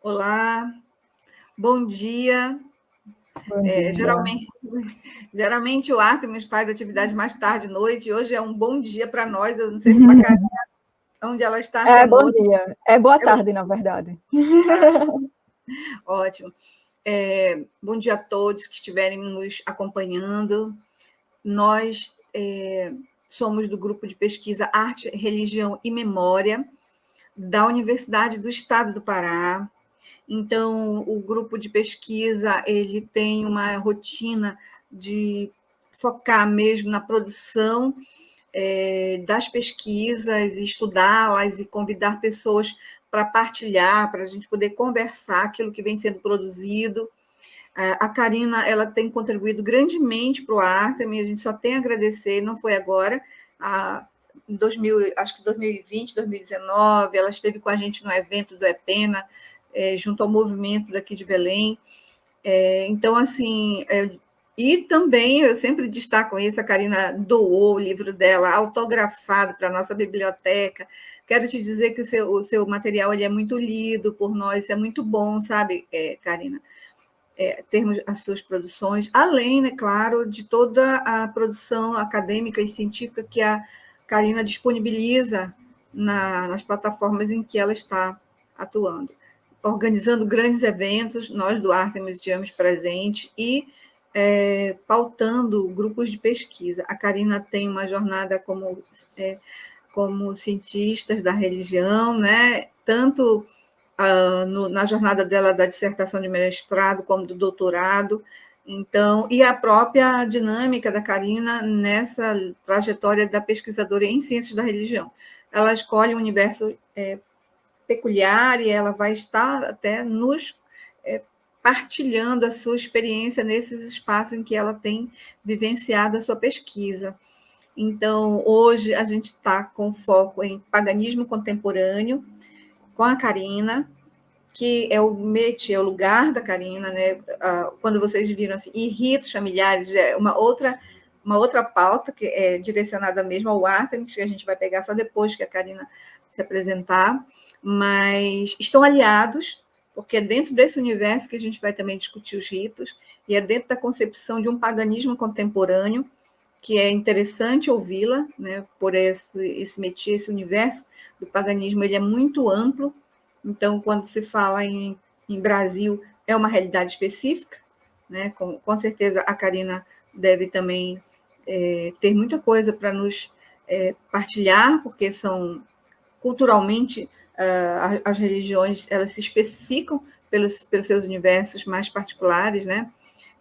Olá, bom dia. Bom dia. Geralmente o Artemis faz atividade mais tarde, noite, e hoje é um bom dia para nós. Eu não sei se para Karina, onde ela está, se é É bom noite. dia. É boa tarde, na verdade. Ótimo. Bom dia a todos que estiverem nos acompanhando. Nós somos do grupo de pesquisa Arte, Religião e Memória da Universidade do Estado do Pará. Então, o grupo de pesquisa ele tem uma rotina de focar mesmo na produção das pesquisas, estudá-las e convidar pessoas para partilhar, para a gente poder conversar aquilo que vem sendo produzido. A Karina ela tem contribuído grandemente para o Artemis, a gente só tem a agradecer, não foi agora, em 2000, acho que 2020, 2019, ela esteve com a gente no evento do EPENA, junto ao movimento daqui de Belém. Então, assim, e também eu sempre destaco isso, a Karina doou o livro dela autografado para a nossa biblioteca. Quero te dizer que o seu material ele é muito lido por nós, é muito bom, sabe, Karina? Termos as suas produções, além, né, claro, de toda a produção acadêmica e científica que a Karina disponibiliza nas plataformas em que ela está atuando, organizando grandes eventos, nós do Artemis estivemos presente e pautando grupos de pesquisa. A Karina tem uma jornada como cientistas da religião, né, tanto na jornada dela da dissertação de mestrado como do doutorado. Então, e a própria dinâmica da Karina nessa trajetória da pesquisadora em ciências da religião. Ela escolhe um universo peculiar e ela vai estar até nos partilhando a sua experiência nesses espaços em que ela tem vivenciado a sua pesquisa. Então, hoje a gente está com foco em paganismo contemporâneo, com a Karina, que é o métier, é o lugar da Karina, né? Quando vocês viram assim, e ritos familiares, é uma outra pauta que é direcionada mesmo ao Artemis, que a gente vai pegar só depois que a Karina se apresentar, mas estão aliados, porque é dentro desse universo que a gente vai também discutir os ritos, e é dentro da concepção de um paganismo contemporâneo, que é interessante ouvi-la, né, por esse métier, esse universo do paganismo, ele é muito amplo. Então, quando se fala em Brasil, é uma realidade específica, né? Com certeza a Karina deve também ter muita coisa para nos partilhar, porque são culturalmente as religiões elas se especificam pelos seus universos mais particulares, né?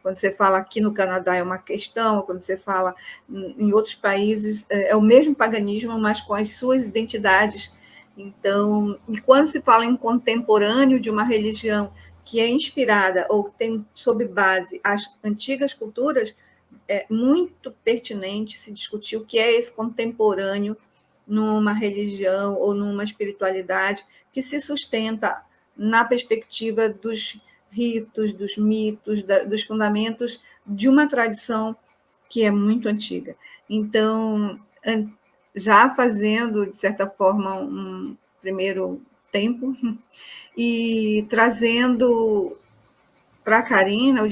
Quando você fala aqui no Canadá é uma questão, quando você fala em outros países é o mesmo paganismo, mas com as suas identidades. Então, e quando se fala em contemporâneo de uma religião que é inspirada ou tem sob base as antigas culturas, é muito pertinente se discutir o que é esse contemporâneo numa religião ou numa espiritualidade que se sustenta na perspectiva dos ritos, dos mitos, dos fundamentos de uma tradição que é muito antiga. Então, já fazendo, de certa forma, um primeiro tempo e trazendo para a Karina o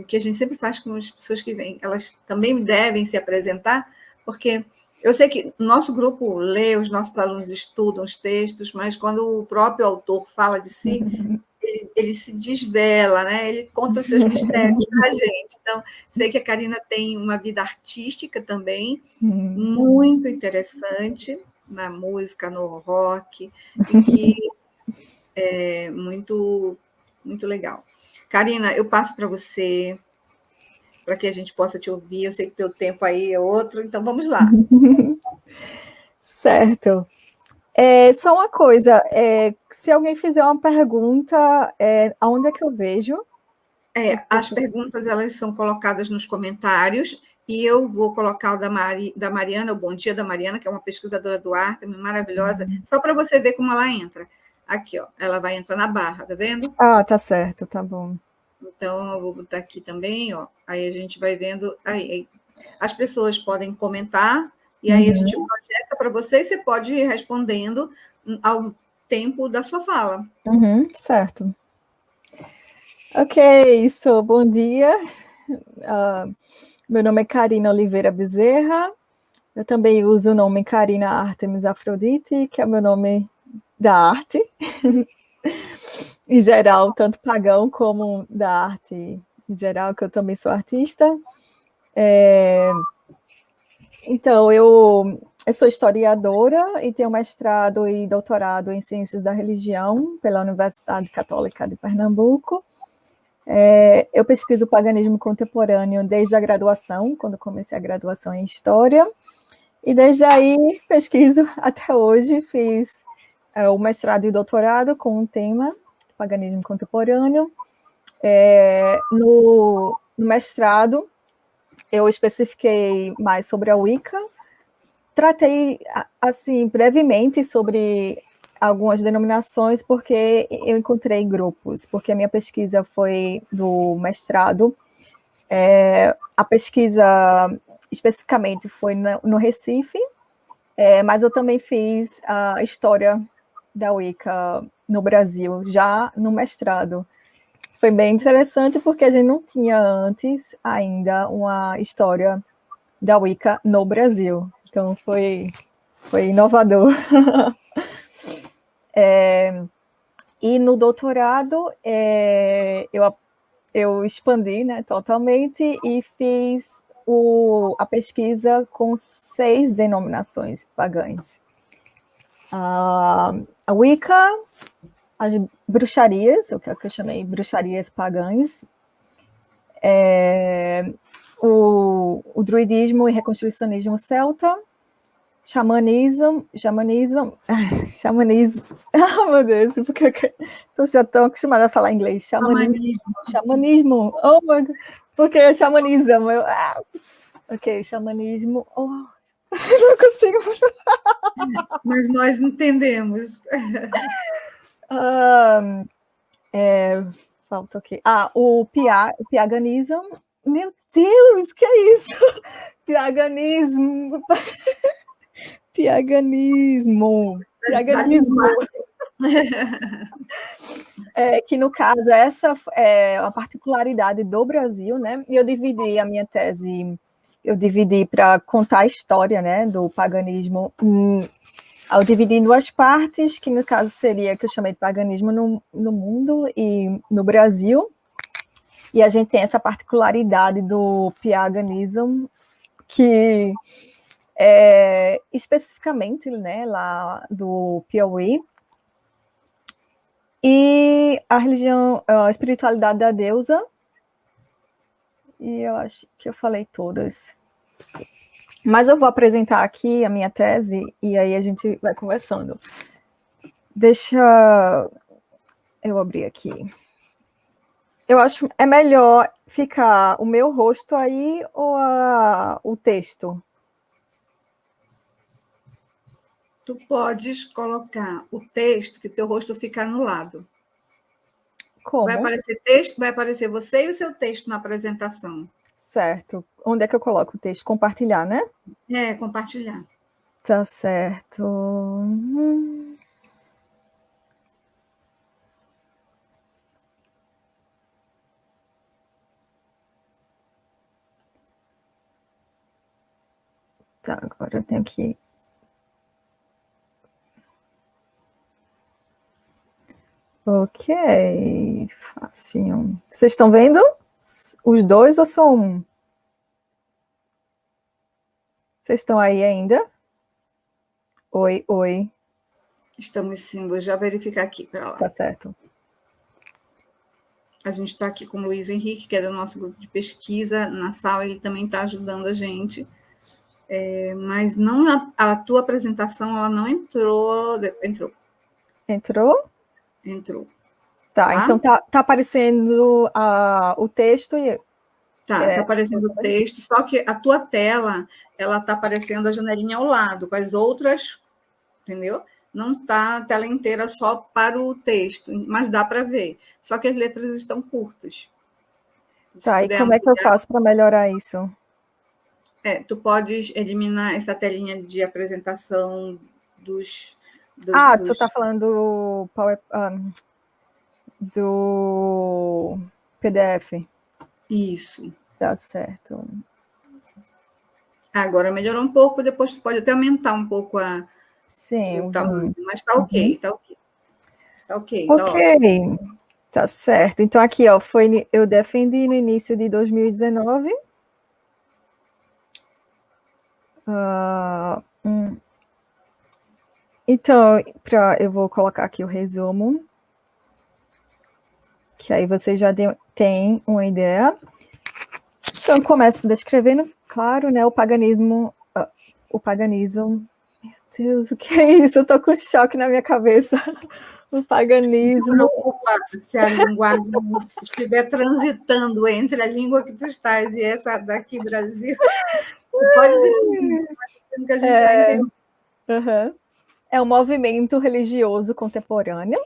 que a gente sempre faz com as pessoas que vêm, elas também devem se apresentar, porque eu sei que o nosso grupo lê, os nossos alunos estudam os textos, mas quando o próprio autor fala de si, ele se desvela, né? Ele conta os seus mistérios para a gente. Então, sei que a Karina tem uma vida artística também, muito interessante, na música, no rock, e que é muito, muito legal. Karina, eu passo para você, para que a gente possa te ouvir. Eu sei que teu tempo aí é outro, então vamos lá. Certo. Só uma coisa, se alguém fizer uma pergunta, aonde é que eu vejo? As perguntas elas são colocadas nos comentários e eu vou colocar o da Mariana, o Bom Dia da Mariana, que é uma pesquisadora do Artemis, maravilhosa, só para você ver como ela entra. Aqui, ó, ela vai entrar na barra, tá vendo? Ah, tá certo, tá bom. Então, eu vou botar aqui também, ó. Aí a gente vai vendo. Aí, as pessoas podem comentar, e aí a gente projeta para você, e você pode ir respondendo ao tempo da sua fala. Certo. Ok, bom dia. Meu nome é Karina Oliveira Bezerra. Eu também uso o nome Karina Artemis Afrodite, que é meu nome da arte, em geral, tanto pagão como da arte em geral, que eu também sou artista. Então, eu sou historiadora e tenho mestrado e doutorado em Ciências da Religião pela Universidade Católica de Pernambuco. Eu pesquiso o paganismo contemporâneo desde a graduação, quando comecei a graduação em História, e desde aí pesquiso até hoje. Fiz o mestrado e doutorado com o tema paganismo contemporâneo. No mestrado, eu especifiquei mais sobre a Wicca, tratei, assim, brevemente sobre algumas denominações, porque eu encontrei grupos, porque a minha pesquisa foi do mestrado. A pesquisa, especificamente, foi no Recife, mas eu também fiz a história da Wicca no Brasil, já no mestrado. Foi bem interessante, porque a gente não tinha antes ainda uma história da Wicca no Brasil. Então, foi inovador. E no doutorado, eu expandi, né, totalmente, e fiz a pesquisa com 6 denominações pagãs. A Wicca, as bruxarias, o que eu chamei bruxarias pagãs, o druidismo e reconstrucionismo celta, xamanismo, oh, meu Deus, porque eu já estou acostumada a falar inglês, xamanismo, oh my God, porque xamanismo, ok, xamanismo, não consigo. Mas nós entendemos. Falta o quê? O piaganismo, meu Deus, que é isso? Piaganismo. Que no caso, essa é uma particularidade do Brasil, né? E eu dividi a minha tese, para contar a história, né, do paganismo. Eu dividi em 2 partes, que no caso seria, que eu chamei de paganismo no mundo e no Brasil. E a gente tem essa particularidade do piaganismo, que especificamente, né, lá do Piauí, e a religião, a espiritualidade da deusa, e eu acho que eu falei todas. Mas eu vou apresentar aqui a minha tese, e aí a gente vai conversando. Deixa eu abrir aqui. Eu acho é melhor ficar o meu rosto aí ou o texto? Tu podes colocar o texto, que o teu rosto fica no lado. Como? Vai aparecer texto, vai aparecer você e o seu texto na apresentação. Certo. Onde é que eu coloco o texto? Compartilhar, né? Compartilhar. Tá certo. Tá, agora eu tenho que... Ok, facinho. Vocês estão vendo? Os 2 ou só um? Vocês estão aí ainda? Oi. Estamos sim, vou já verificar aqui, para lá. Tá certo. A gente está aqui com o Luiz Henrique, que é do nosso grupo de pesquisa na sala, ele também está ajudando a gente. Mas não a tua apresentação, ela não entrou. Entrou? Entrou. Tá, então tá aparecendo o texto e... Tá aparecendo o texto, só que a tua tela, ela tá aparecendo a janelinha ao lado, com as outras, entendeu? Não está a tela inteira só para o texto, mas dá para ver. Só que as letras estão curtas. Tá, e como é que eu faço para melhorar isso? Tu podes eliminar essa telinha de apresentação Tu está falando do PDF. Isso. Tá certo. Agora melhorou um pouco, depois tu pode até aumentar um pouco Sim, o tamanho, mas tá ok, tá ok. Tá ok, tá ótimo. Tá certo. Então, aqui, ó, eu defendi no início de 2019. Então, eu vou colocar aqui o resumo, que aí você já tem uma ideia. Então, começo descrevendo, claro, né, o paganismo. Meu Deus, o que é isso? Eu tô com choque na minha cabeça. O paganismo. Não preocupa se a linguagem estiver transitando entre a língua que tu estás e essa daqui, Brasil. Tu pode dizer que a gente vai entender. Uhum. É um movimento religioso contemporâneo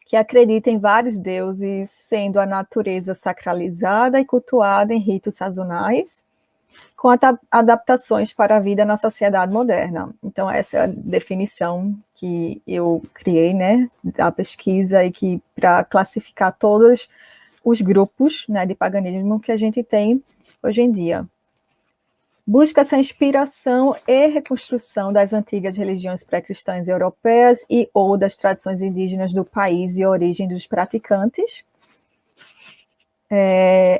que acredita em vários deuses, sendo a natureza sacralizada e cultuada em ritos sazonais, com adaptações para a vida na sociedade moderna. Então, essa é a definição que eu criei, né, da pesquisa, e que para classificar todos os grupos, né, de paganismo que a gente tem hoje em dia. Busca essa inspiração e reconstrução das antigas religiões pré-cristãs europeias e ou das tradições indígenas do país e origem dos praticantes.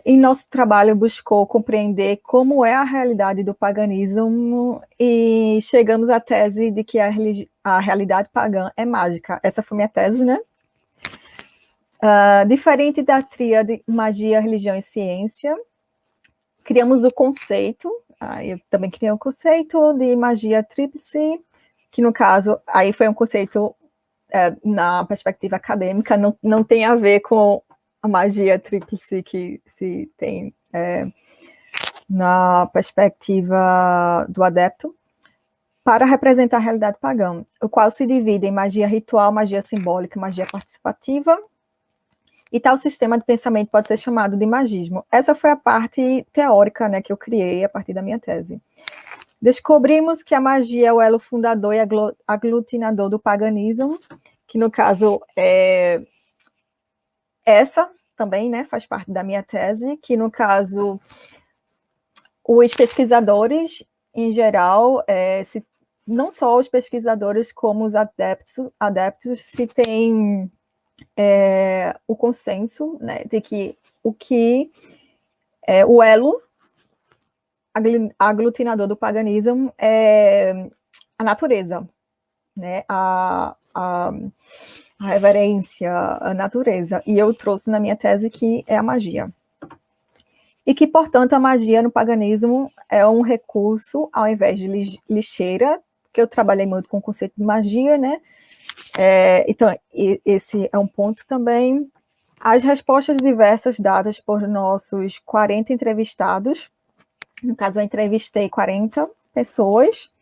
E nosso trabalho buscou compreender como é a realidade do paganismo e chegamos à tese de que a realidade pagã é mágica. Essa foi minha tese, né? Diferente da tríade magia, religião e ciência, criamos o conceito, eu também criei um conceito de magia tríplice, que no caso, aí foi um conceito na perspectiva acadêmica, não tem a ver com a magia tríplice que se tem na perspectiva do adepto, para representar a realidade pagã, o qual se divide em magia ritual, magia simbólica, magia participativa, e tal sistema de pensamento pode ser chamado de magismo. Essa foi a parte teórica, né, que eu criei a partir da minha tese. Descobrimos que a magia é o elo fundador e aglutinador do paganismo, que no caso é essa também, né, faz parte da minha tese, que no caso os pesquisadores em geral, não só os pesquisadores como os adeptos se têm o consenso, né, de que o elo aglutinador do paganismo é a natureza, né, a reverência à natureza. E eu trouxe na minha tese que é a magia. E que, portanto, a magia no paganismo é um recurso ao invés de lixeira, que eu trabalhei muito com o conceito de magia, né? Então, esse é um ponto também. As respostas diversas dadas por nossos 40 entrevistados, no caso, eu entrevistei 40 pessoas,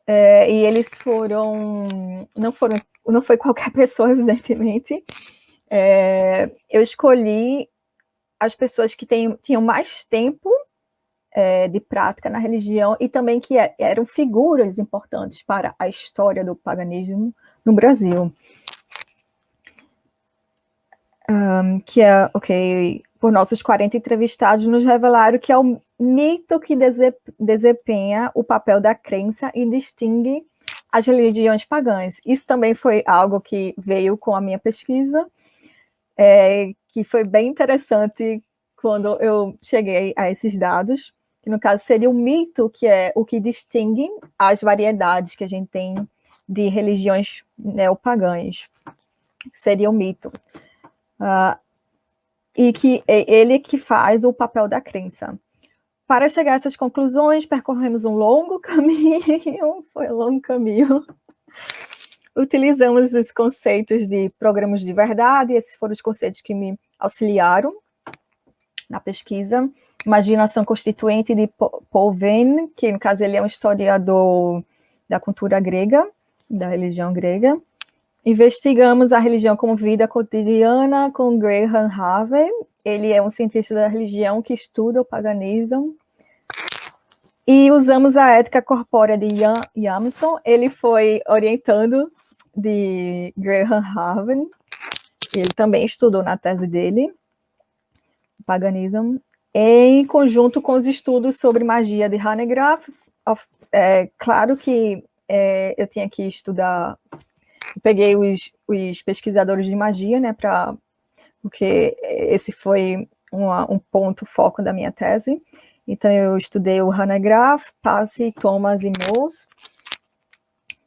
e eles não foi qualquer pessoa, evidentemente. Eu escolhi as pessoas que tinham mais tempo de prática na religião e também que eram figuras importantes para a história do paganismo no Brasil. Por nossos 40 entrevistados, nos revelaram que é o mito que desempenha o papel da crença e distingue as religiões pagãs. Isso também foi algo que veio com a minha pesquisa, que foi bem interessante quando eu cheguei a esses dados, que no caso seria o mito, que é o que distingue as variedades que a gente tem de religiões neopagãs. Seria o mito. E que ele que faz o papel da crença. Para chegar a essas conclusões, percorremos um longo caminho, foi um longo caminho. Utilizamos os conceitos de programas de verdade, esses foram os conceitos que me auxiliaram na pesquisa. Imaginação constituinte de Paul Venn, que no caso ele é um historiador da cultura grega, da religião grega. Investigamos a religião como vida cotidiana com Graham Harvey. Ele é um cientista da religião que estuda o paganismo. E usamos a ética corpórea de Ian Jamison. Ele foi orientando de Graham Harvey. Ele também estudou na tese dele, paganismo, em conjunto com os estudos sobre magia de Hanegraaff. Claro que eu tinha que estudar, peguei os pesquisadores de magia, né, porque esse foi um ponto foco da minha tese. Então, eu estudei o Hanegraaff, Passy, Thomas e Moos.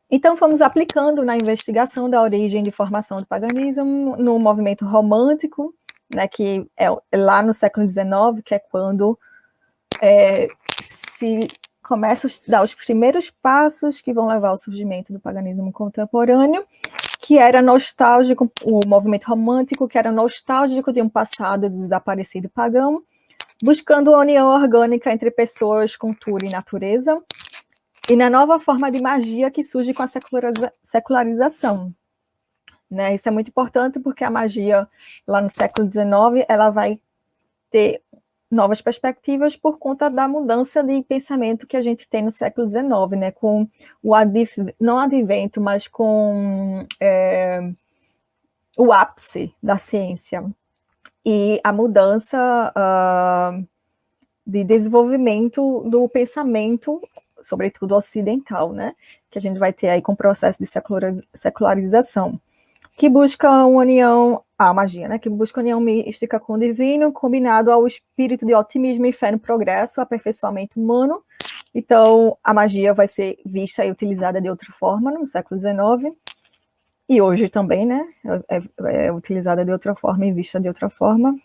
Então, fomos aplicando na investigação da origem de formação do paganismo no movimento romântico, né, que é lá no século XIX, que é quando se começa a dar os primeiros passos que vão levar ao surgimento do paganismo contemporâneo, que era nostálgico, o movimento romântico, que era nostálgico de um passado desaparecido pagão, buscando a união orgânica entre pessoas, cultura e natureza, e na nova forma de magia que surge com a secularização. Né? Isso é muito importante porque a magia, lá no século XIX, ela vai ter novas perspectivas por conta da mudança de pensamento que a gente tem no século XIX, né? Com o não advento, mas com o ápice da ciência e a mudança de desenvolvimento do pensamento, sobretudo ocidental, né? Que a gente vai ter aí com o processo de secularização, que busca uma união, a magia, né? Que busca união mística com o divino, combinado ao espírito de otimismo e fé no progresso, aperfeiçoamento humano. Então, a magia vai ser vista e utilizada de outra forma no século XIX, e hoje também, né? É utilizada de outra forma e vista de outra forma.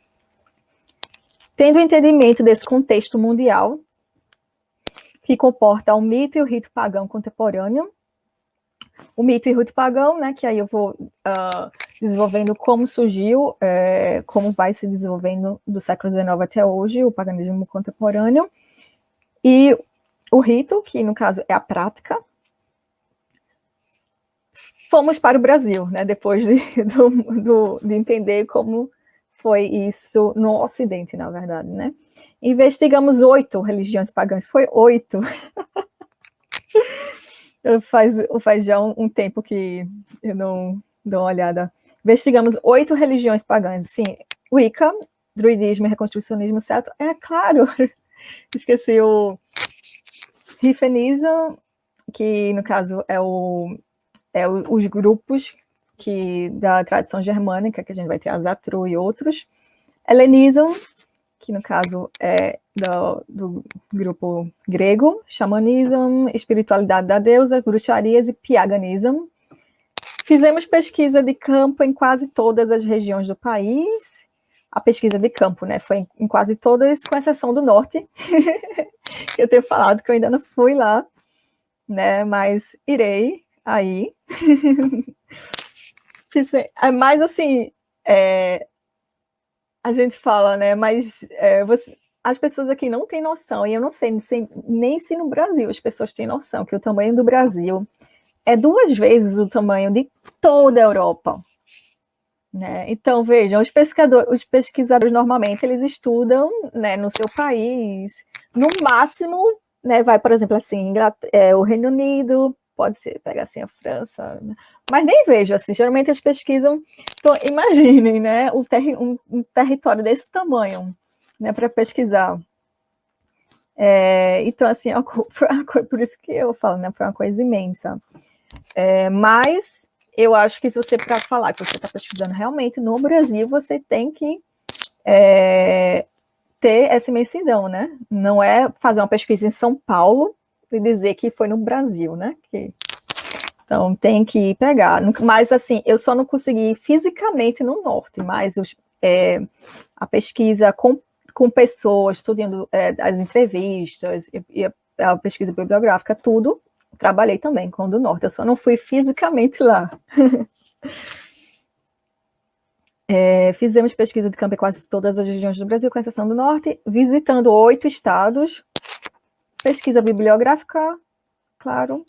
Tendo entendimento desse contexto mundial, que comporta o mito e o rito pagão contemporâneo. O mito e o rito pagão, né, que aí eu vou desenvolvendo como surgiu, como vai se desenvolvendo do século XIX até hoje, o paganismo contemporâneo. E o rito, que no caso é a prática. Fomos para o Brasil, né, depois de entender como foi isso no Ocidente, na verdade, né? Investigamos 8 religiões pagãs, foi 8. Faz já um tempo que eu não dou uma olhada. Investigamos 8 religiões pagãs, sim, Wicca, druidismo e reconstrucionismo celta, é claro, esqueci o Rifanismo, que no caso os grupos da tradição germânica, que a gente vai ter a Zatru e outros, Helenismo, que no caso é do grupo grego, xamanismo, espiritualidade da deusa, bruxarias e piaganismo. Fizemos pesquisa de campo em quase todas as regiões do país. A pesquisa de campo, né, foi em quase todas, com exceção do norte. Eu tenho falado que eu ainda não fui lá, né, mas irei aí. Mas assim, a gente fala, né, mas as pessoas aqui não têm noção, e eu não sei nem se no Brasil as pessoas têm noção que o tamanho do Brasil é 2 vezes o tamanho de toda a Europa. Né? Então, vejam, os pesquisadores normalmente eles estudam, né, no seu país, no máximo, né, vai, por exemplo, assim, o Reino Unido, pode ser, pega assim a França, mas nem vejo, assim, geralmente eles pesquisam, então imaginem, né, um território desse tamanho, né, para pesquisar. Então, assim, por isso que eu falo, né, foi uma coisa imensa. Mas eu acho que se você, para falar que você está pesquisando realmente no Brasil, você tem que ter essa imensidão, né? Não é fazer uma pesquisa em São Paulo e dizer que foi no Brasil, né? Então, tem que pegar. Mas, assim, eu só não consegui fisicamente no norte, mas a pesquisa com pessoas, estudando as entrevistas e a pesquisa bibliográfica, tudo, trabalhei também com o do norte, eu só não fui fisicamente lá. Fizemos pesquisa de campo em quase todas as regiões do Brasil, com exceção do norte, visitando 8 estados, pesquisa bibliográfica, claro,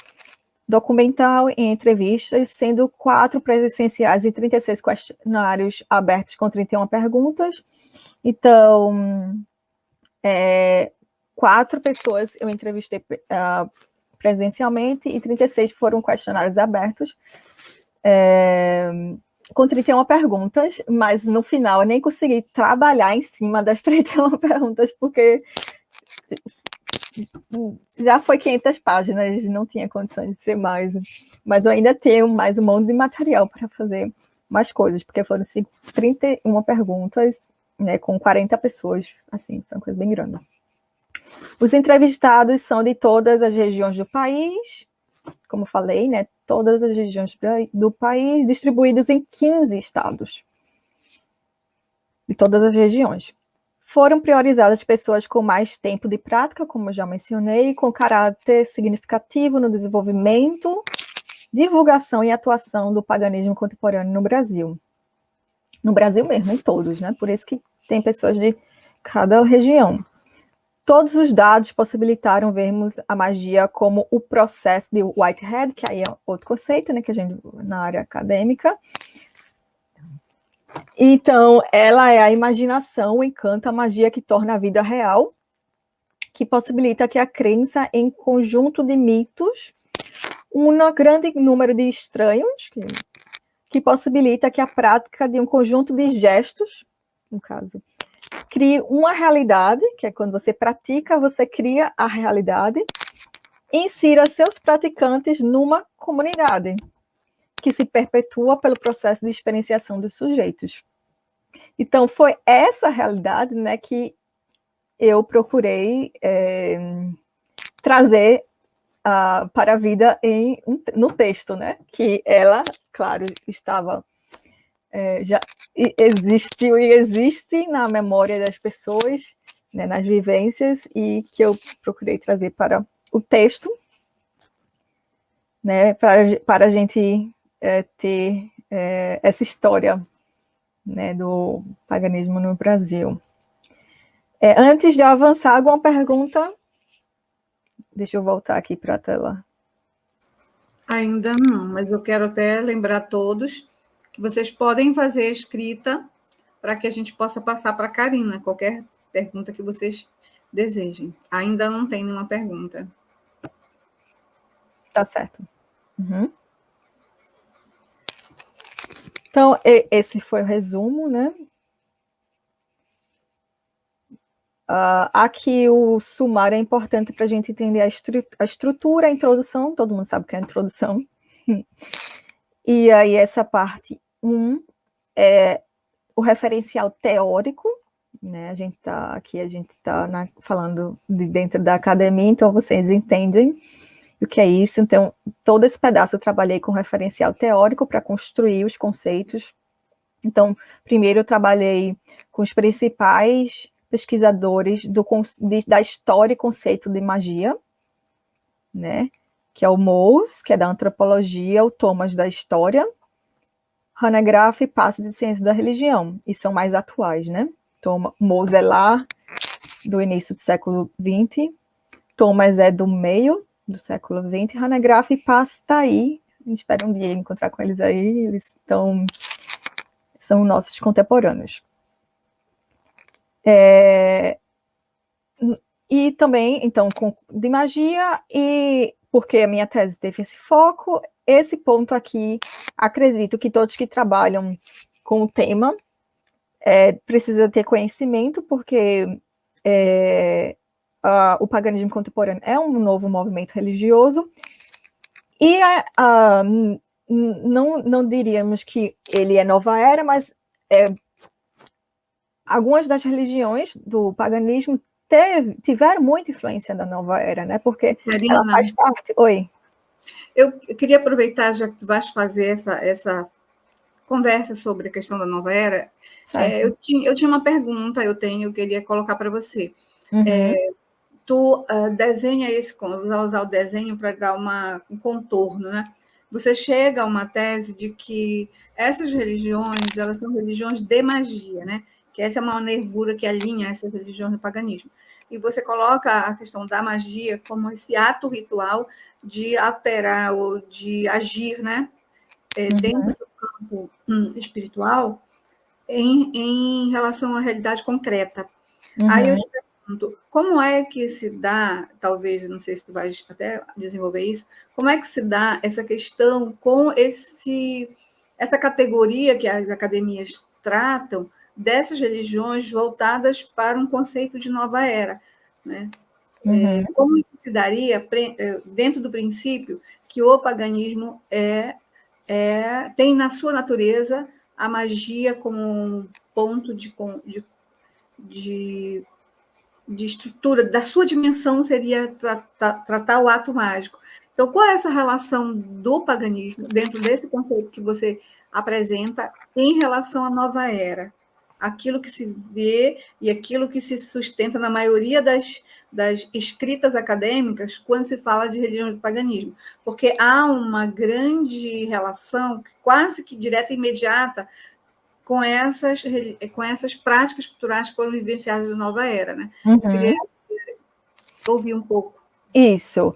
documental e entrevistas, sendo 4 presenciais e 36 questionários abertos com 31 perguntas. Então, 4 pessoas eu entrevistei presencialmente e 36 foram questionários abertos, com 31 perguntas, mas no final eu nem consegui trabalhar em cima das 31 perguntas, porque já foi 500 páginas, não tinha condições de ser mais, mas eu ainda tenho mais um monte de material para fazer mais coisas, porque foram 31 perguntas, né, com 40 pessoas, assim, foi uma coisa bem grande. Os entrevistados são de todas as regiões do país, como falei, né, todas as regiões do país, distribuídos em 15 estados, de todas as regiões. Foram priorizadas pessoas com mais tempo de prática, como eu já mencionei, com caráter significativo no desenvolvimento, divulgação e atuação do paganismo contemporâneo no Brasil. No Brasil mesmo, em todos, né? Por isso que tem pessoas de cada região. Todos os dados possibilitaram vermos a magia como o processo de Whitehead, que aí é outro conceito, né, que a gente na área acadêmica. Então, ela é a imaginação, o encanto, a magia que torna a vida real, que possibilita que a crença em conjunto de mitos, um grande número de estranhos, que possibilita que a prática de um conjunto de gestos, no caso, crie uma realidade, que é quando você pratica, você cria a realidade, e insira seus praticantes numa comunidade, que se perpetua pelo processo de experienciação dos sujeitos. Então, foi essa realidade, né, que eu procurei trazer para a vida no texto, né, que ela, claro, estava, já existiu e existe na memória das pessoas, né, nas vivências, e que eu procurei trazer para o texto, né, para a gente ter essa história, né, do paganismo no Brasil. Antes de avançar, alguma pergunta? Deixa eu voltar aqui para a tela. Ainda não, mas eu quero até lembrar a todos que vocês podem fazer a escrita para que a gente possa passar para a Karina, qualquer pergunta que vocês desejem. Ainda não tem nenhuma pergunta. Tá certo. Uhum. Então, esse foi o resumo, né? Aqui o sumário é importante para a gente entender a estrutura, a introdução, todo mundo sabe o que é a introdução. E aí essa parte 1 é o referencial teórico, né? A gente está falando de dentro da academia, então vocês entendem o que é isso. Então, todo esse pedaço eu trabalhei com referencial teórico para construir os conceitos. Então, primeiro eu trabalhei com os principais pesquisadores da história e conceito de magia, né? Que é o Mous, que é da antropologia, o Thomas da história, Hannah Graff e Passos de Ciência da Religião, e são mais atuais, né? Então, Mous é lá do início do século XX, Thomas é do meio do século XX, Hannah Graff e Passos está aí, a gente espera um dia encontrar com eles aí, eles são nossos contemporâneos. E também, então, de magia, e porque a minha tese teve esse foco, esse ponto aqui, acredito que todos que trabalham com o tema precisam ter conhecimento, porque o paganismo contemporâneo é um novo movimento religioso, e não diríamos que ele é nova era, mas algumas das religiões do paganismo tiveram muita influência da nova era, né? Porque Karina, ela faz parte. Oi. Eu queria aproveitar, já que tu vais fazer essa conversa sobre a questão da nova era, eu tinha uma pergunta, eu queria colocar para você. Uhum. Tu desenha vai usar o desenho para dar um contorno, né? Você chega a uma tese de que essas religiões, elas são religiões de magia, né? Que essa é uma nervura que alinha essas religiões do paganismo. E você coloca a questão da magia como esse ato ritual de alterar ou de agir, né? Dentro do campo espiritual em relação à realidade concreta. Aí eu te pergunto, como é que se dá, talvez, não sei se tu vai até desenvolver isso, como é que se dá essa questão com essa categoria que as academias tratam dessas religiões voltadas para um conceito de nova era, né? Uhum. Como isso se daria dentro do princípio que o paganismo tem na sua natureza a magia como um ponto de estrutura, da sua dimensão seria tratar o ato mágico. Então, qual é essa relação do paganismo, dentro desse conceito que você apresenta, em relação à nova era? Aquilo que se vê e aquilo que se sustenta na maioria das escritas acadêmicas quando se fala de religião do paganismo. Porque há uma grande relação, quase que direta e imediata, com essas práticas culturais que foram vivenciadas na nova era, né? Uhum. Eu queria ouvir um pouco. Isso.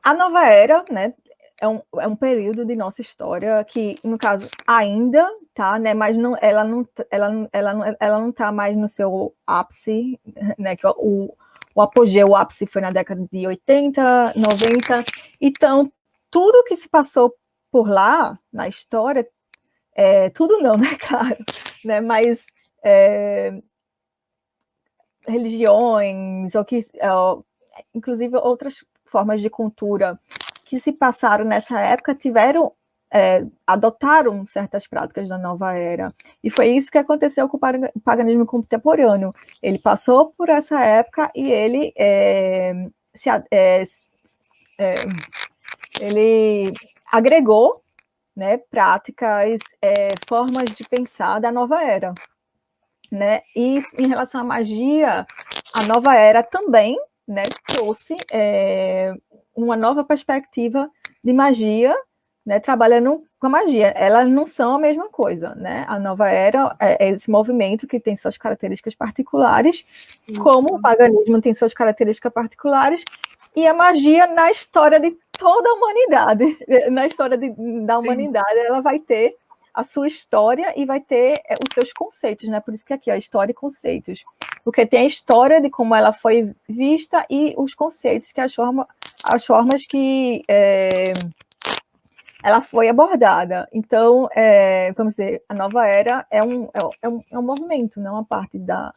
A nova era, né, é um período de nossa história que, no caso, ainda tá, né, mas ela não tá mais no seu ápice, né, que o apogeu, o ápice foi na década de 80, 90, então tudo que se passou por lá, na história, tudo não, né, claro, né, mas religiões, inclusive outras formas de cultura que se passaram nessa época adotaram certas práticas da nova era. E foi isso que aconteceu com o paganismo contemporâneo. Ele passou por essa época e ele agregou, né, práticas, formas de pensar da nova era. Né? E em relação à magia, a nova era também, né, trouxe uma nova perspectiva de magia, né, trabalhando com a magia. Elas não são a mesma coisa, né? A nova era é esse movimento que tem suas características particulares, isso, como o paganismo tem suas características particulares, e a magia na história de toda a humanidade, na história da humanidade, sim, ela vai ter a sua história e vai ter os seus conceitos, né? Por isso que aqui, história e conceitos. Porque tem a história de como ela foi vista e os conceitos, que as formas que ela foi abordada. Então, vamos dizer, a nova era é um movimento, não uma parte da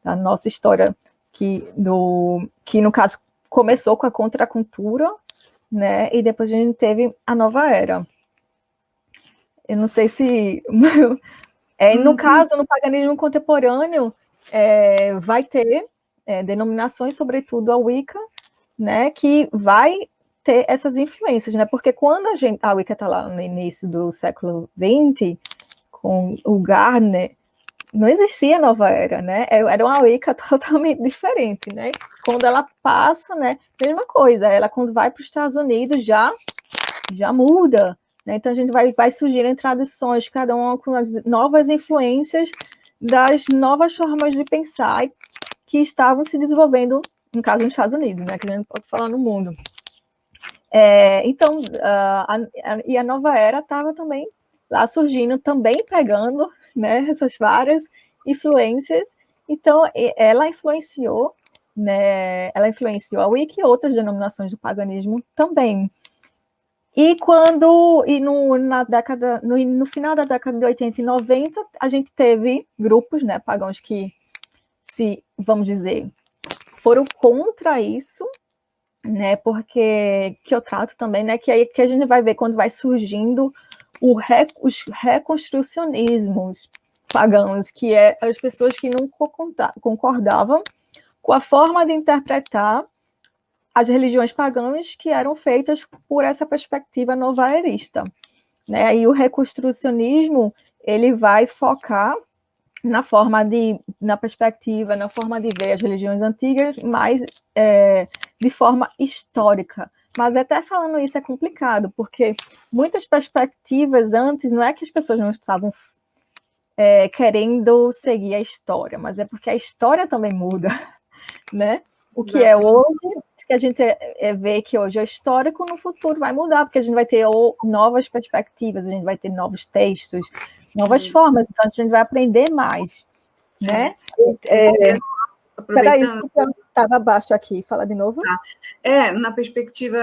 nossa história que, no caso, começou com a contracultura, né? E depois a gente teve a nova era. Eu não sei se... no caso, no paganismo contemporâneo, vai ter denominações, sobretudo a Wicca, né, que vai ter essas influências, né? Porque quando a Wicca está lá no início do século XX, com o Gardner, não existia nova era, né? Era uma Wicca totalmente diferente, né? Quando ela passa, né, mesma coisa, ela quando vai para os Estados Unidos já muda. Então, a gente vai surgindo tradições, cada uma com as novas influências das novas formas de pensar que estavam se desenvolvendo, no caso, nos Estados Unidos, né, que a gente pode falar no mundo. Então, a nova era estava também lá surgindo, também pegando, né, essas várias influências. Então, ela influenciou, né, a Wicca e outras denominações do paganismo também. E no final da década de 80 e 90, a gente teve grupos, né, pagãos que, vamos dizer, foram contra isso, né, porque que eu trato também, né, que aí que a gente vai ver quando vai surgindo os reconstrucionismos pagãos, que as pessoas que não concordavam com a forma de interpretar as religiões pagãs que eram feitas por essa perspectiva novaerista, né? E o reconstrucionismo, ele vai focar na perspectiva, na forma de ver as religiões antigas, mas de forma histórica. Mas até falando isso é complicado, porque muitas perspectivas antes, não é que as pessoas não estavam querendo seguir a história, mas é porque a história também muda, né? O que é hoje, que a gente vê que hoje é histórico, no futuro vai mudar, porque a gente vai ter novas perspectivas, a gente vai ter novos textos, novas formas, então a gente vai aprender mais. né? Peraí, Aproveitando... estava abaixo aqui, fala de novo. Na perspectiva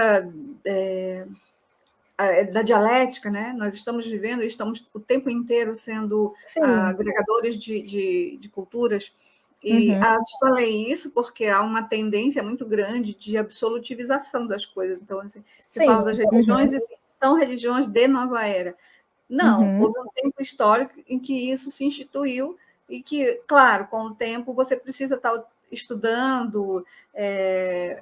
da dialética, né? Nós estamos vivendo, estamos o tempo inteiro sendo agregadores de culturas, e te falei isso porque há uma tendência muito grande de absolutivização das coisas. Então, assim, se fala das religiões, assim, são religiões de nova era. Não, houve um tempo histórico em que isso se instituiu e que, claro, com o tempo você precisa estar estudando,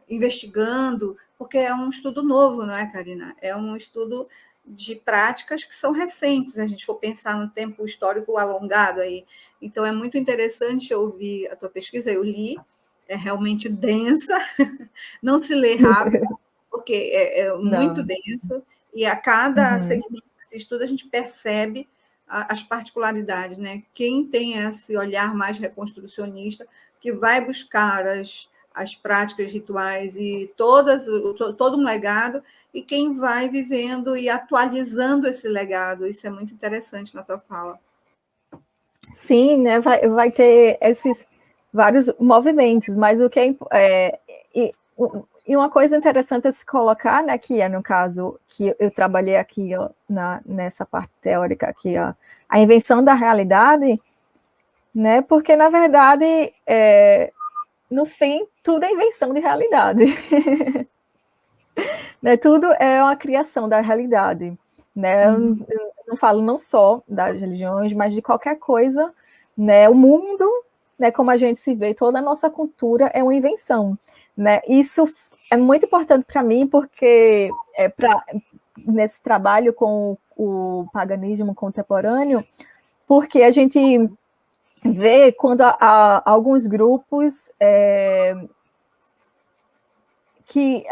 investigando, porque é um estudo novo, não é, Karina? É um estudo de práticas que são recentes, se a gente for pensar no tempo histórico alongado aí. Então, é muito interessante ouvir a tua pesquisa, eu li, é realmente densa, não se lê rápido, porque é muito denso, e a cada segmento que se estuda, a gente percebe as particularidades, né? Quem tem esse olhar mais reconstrucionista, que vai buscar as práticas rituais e todo um legado, e quem vai vivendo e atualizando esse legado. Isso é muito interessante na tua fala. Sim, né? Vai ter esses vários movimentos, mas o que e uma coisa interessante a se colocar, né, que é no caso que eu trabalhei aqui, ó, nessa parte teórica aqui, ó, a invenção da realidade, né? Porque na verdade, no fim, tudo é invenção de realidade. Né? Tudo é uma criação da realidade, né? Eu não falo não só das religiões, mas de qualquer coisa, né? O mundo, né? Como a gente se vê, toda a nossa cultura é uma invenção, né? Isso é muito importante para mim, porque nesse trabalho com o paganismo contemporâneo, porque a gente vê quando há alguns grupos que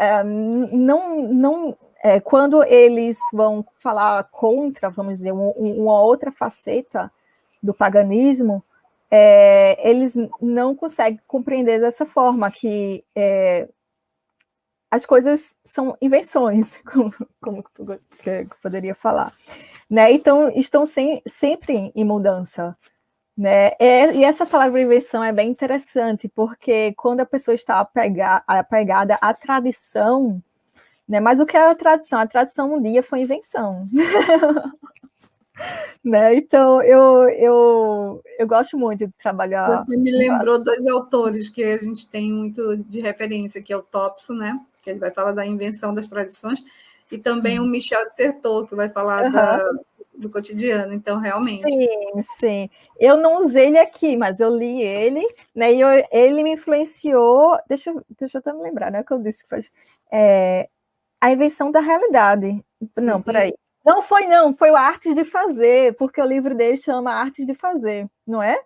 não quando eles vão falar contra, vamos dizer, uma outra faceta do paganismo, eles não conseguem compreender dessa forma que as coisas são invenções, como eu poderia falar, né? Então estão sempre em mudança. Né? E essa palavra invenção é bem interessante, porque quando a pessoa está apegada à tradição, né? Mas o que é a tradição? A tradição um dia foi invenção. Né? Então, eu gosto muito de trabalhar... Você me lembrou dois autores que a gente tem muito de referência, que é o Topson, né? Que ele vai falar da invenção das tradições, e também o Michel de Certeau, que vai falar do cotidiano. Então, realmente... Sim. Eu não usei ele aqui, mas eu li ele, né? E ele me influenciou... Deixa eu até me lembrar, né? O que eu disse que faz... a invenção da realidade. Não, peraí. Não, foi o Artes de Fazer, porque o livro dele chama Artes de Fazer, não é?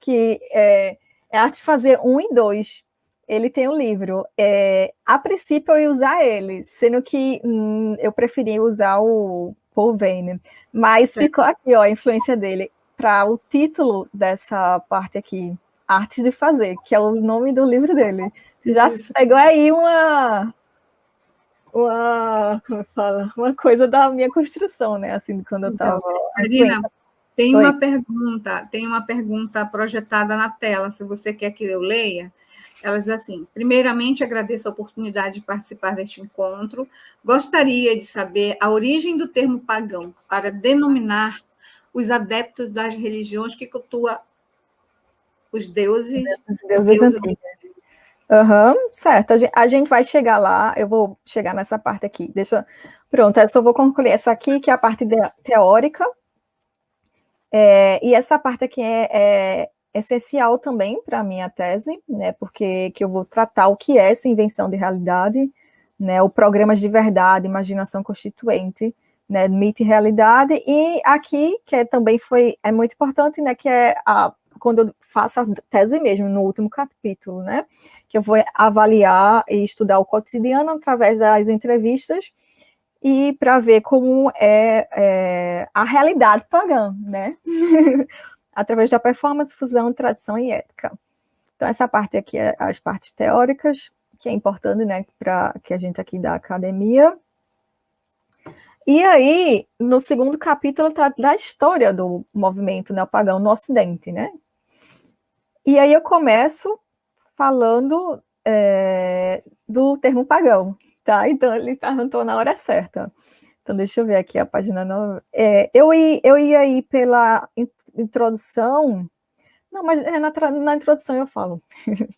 Que é Arte de Fazer 1 e 2. Ele tem um livro. A princípio eu ia usar ele, sendo que eu preferi usar o Paul Vane. Mas ficou aqui, ó, a influência dele para o título dessa parte aqui, Arte de Fazer, que é o nome do livro dele. Já pegou aí uma coisa da minha construção, né? Assim, quando eu estava... Karina, tem uma pergunta projetada na tela, se você quer que eu leia. Ela diz assim: primeiramente, agradeço a oportunidade de participar deste encontro. Gostaria de saber a origem do termo pagão para denominar os adeptos das religiões que cultuam os deuses antigos. Certo, a gente vai chegar lá, eu vou chegar nessa parte aqui. Pronto, eu só vou concluir essa aqui, que é a parte teórica, e essa parte aqui é essencial também para a minha tese, né, porque eu vou tratar o que é essa invenção de realidade, né, o programas de verdade, imaginação constituinte, né, mito e realidade, e aqui, que também é muito importante, né, que é quando eu faço a tese mesmo, no último capítulo, né, que eu vou avaliar e estudar o cotidiano através das entrevistas e para ver como é a realidade pagã, né? Através da performance, fusão, tradição e ética. Então, essa parte aqui é as partes teóricas, que é importante, né, para que a gente aqui da academia. E aí, no segundo capítulo, trata da história do movimento neopagão no Ocidente, né? E aí eu começo falando do termo pagão, tá? Então ele perguntou na hora certa. Então deixa eu ver aqui a página 9. Eu ia ir pela introdução. Não, mas na introdução eu falo.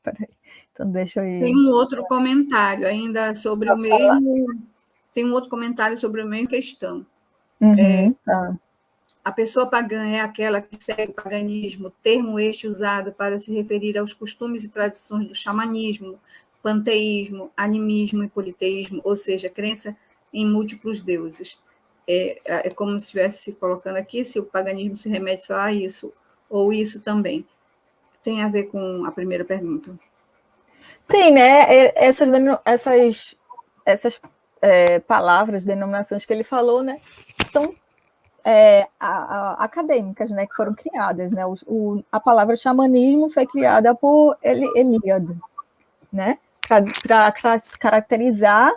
Peraí. Então deixa eu ir. Tem um outro comentário ainda sobre o mesmo. Tem um outro comentário sobre a mesma questão. Tá. A pessoa pagã é aquela que segue o paganismo, termo este usado para se referir aos costumes e tradições do xamanismo, panteísmo, animismo e politeísmo, ou seja, crença em múltiplos deuses. É como se estivesse colocando aqui, se o paganismo se remete só a isso, ou isso também. Tem a ver com a primeira pergunta. Tem, né? Essas palavras, denominações que ele falou, né? São acadêmicas, né, que foram criadas, né? A palavra xamanismo foi criada por Eliade, né, para caracterizar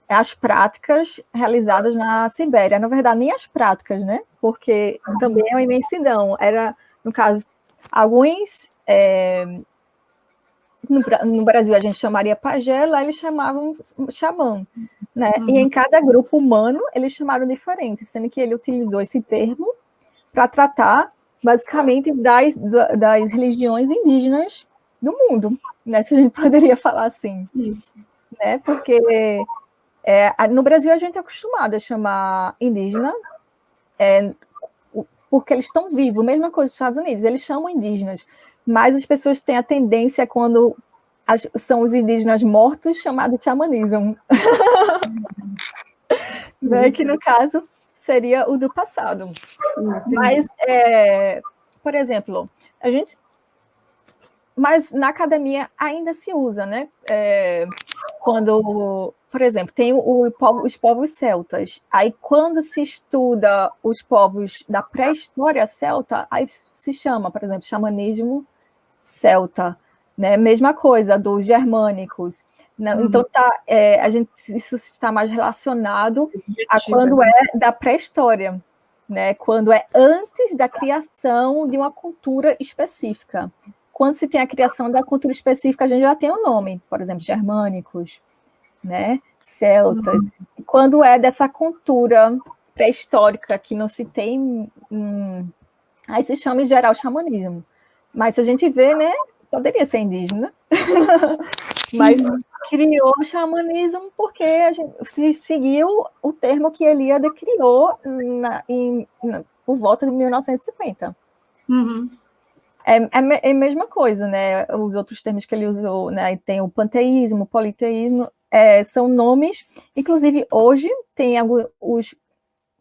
as práticas realizadas na Sibéria. Na verdade, nem as práticas, né? Porque também é uma imensidão. Era, no caso, alguns no Brasil a gente chamaria pajé, lá eles chamavam xamã, né? E em cada grupo humano eles chamaram diferente, sendo que ele utilizou esse termo para tratar basicamente das religiões indígenas do mundo, né? Se a gente poderia falar assim. Isso. Né? Porque no Brasil a gente é acostumado a chamar indígena porque eles estão vivos, mesma coisa nos Estados Unidos, eles chamam indígenas, mas as pessoas têm a tendência quando são os indígenas mortos, chamado de xamanismo. Né? Que no caso seria o do passado. Mas, por exemplo, mas na academia ainda se usa, né? Quando, por exemplo, tem os povos celtas. Aí, quando se estuda os povos da pré-história celta, aí se chama, por exemplo, xamanismo celta, né? Mesma coisa dos germânicos. Então, isso está mais relacionado a quando é da pré-história, né? Quando é antes da criação de uma cultura específica. Quando se tem a criação da cultura específica, a gente já tem o nome, por exemplo, germânicos, né? Celtas. Quando é dessa cultura pré-histórica que não se tem, aí se chama em geral xamanismo. Mas se a gente vê, né, poderia ser indígena, mas criou o xamanismo porque a gente se seguiu o termo que Eliade criou por volta de 1950. É a mesma coisa, né? Os outros termos que ele usou, né? Tem o panteísmo, o politeísmo, são nomes. Inclusive, hoje, tem os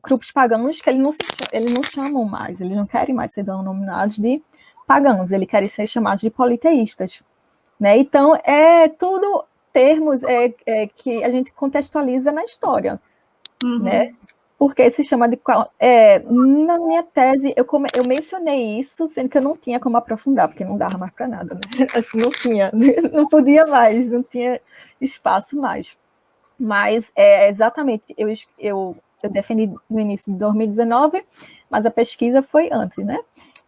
grupos pagãos que eles não chamam mais, eles não querem mais ser denominados de pagãos, eles querem ser chamados de politeístas. Né? Então, tudo termos que a gente contextualiza na história. Né? Porque se chama de... na minha tese, eu mencionei isso, sendo que eu não tinha como aprofundar, porque não dava mais para nada. Né? Assim, não podia mais, não tinha espaço mais. Mas, exatamente, eu defendi no início de 2019, mas a pesquisa foi antes, né?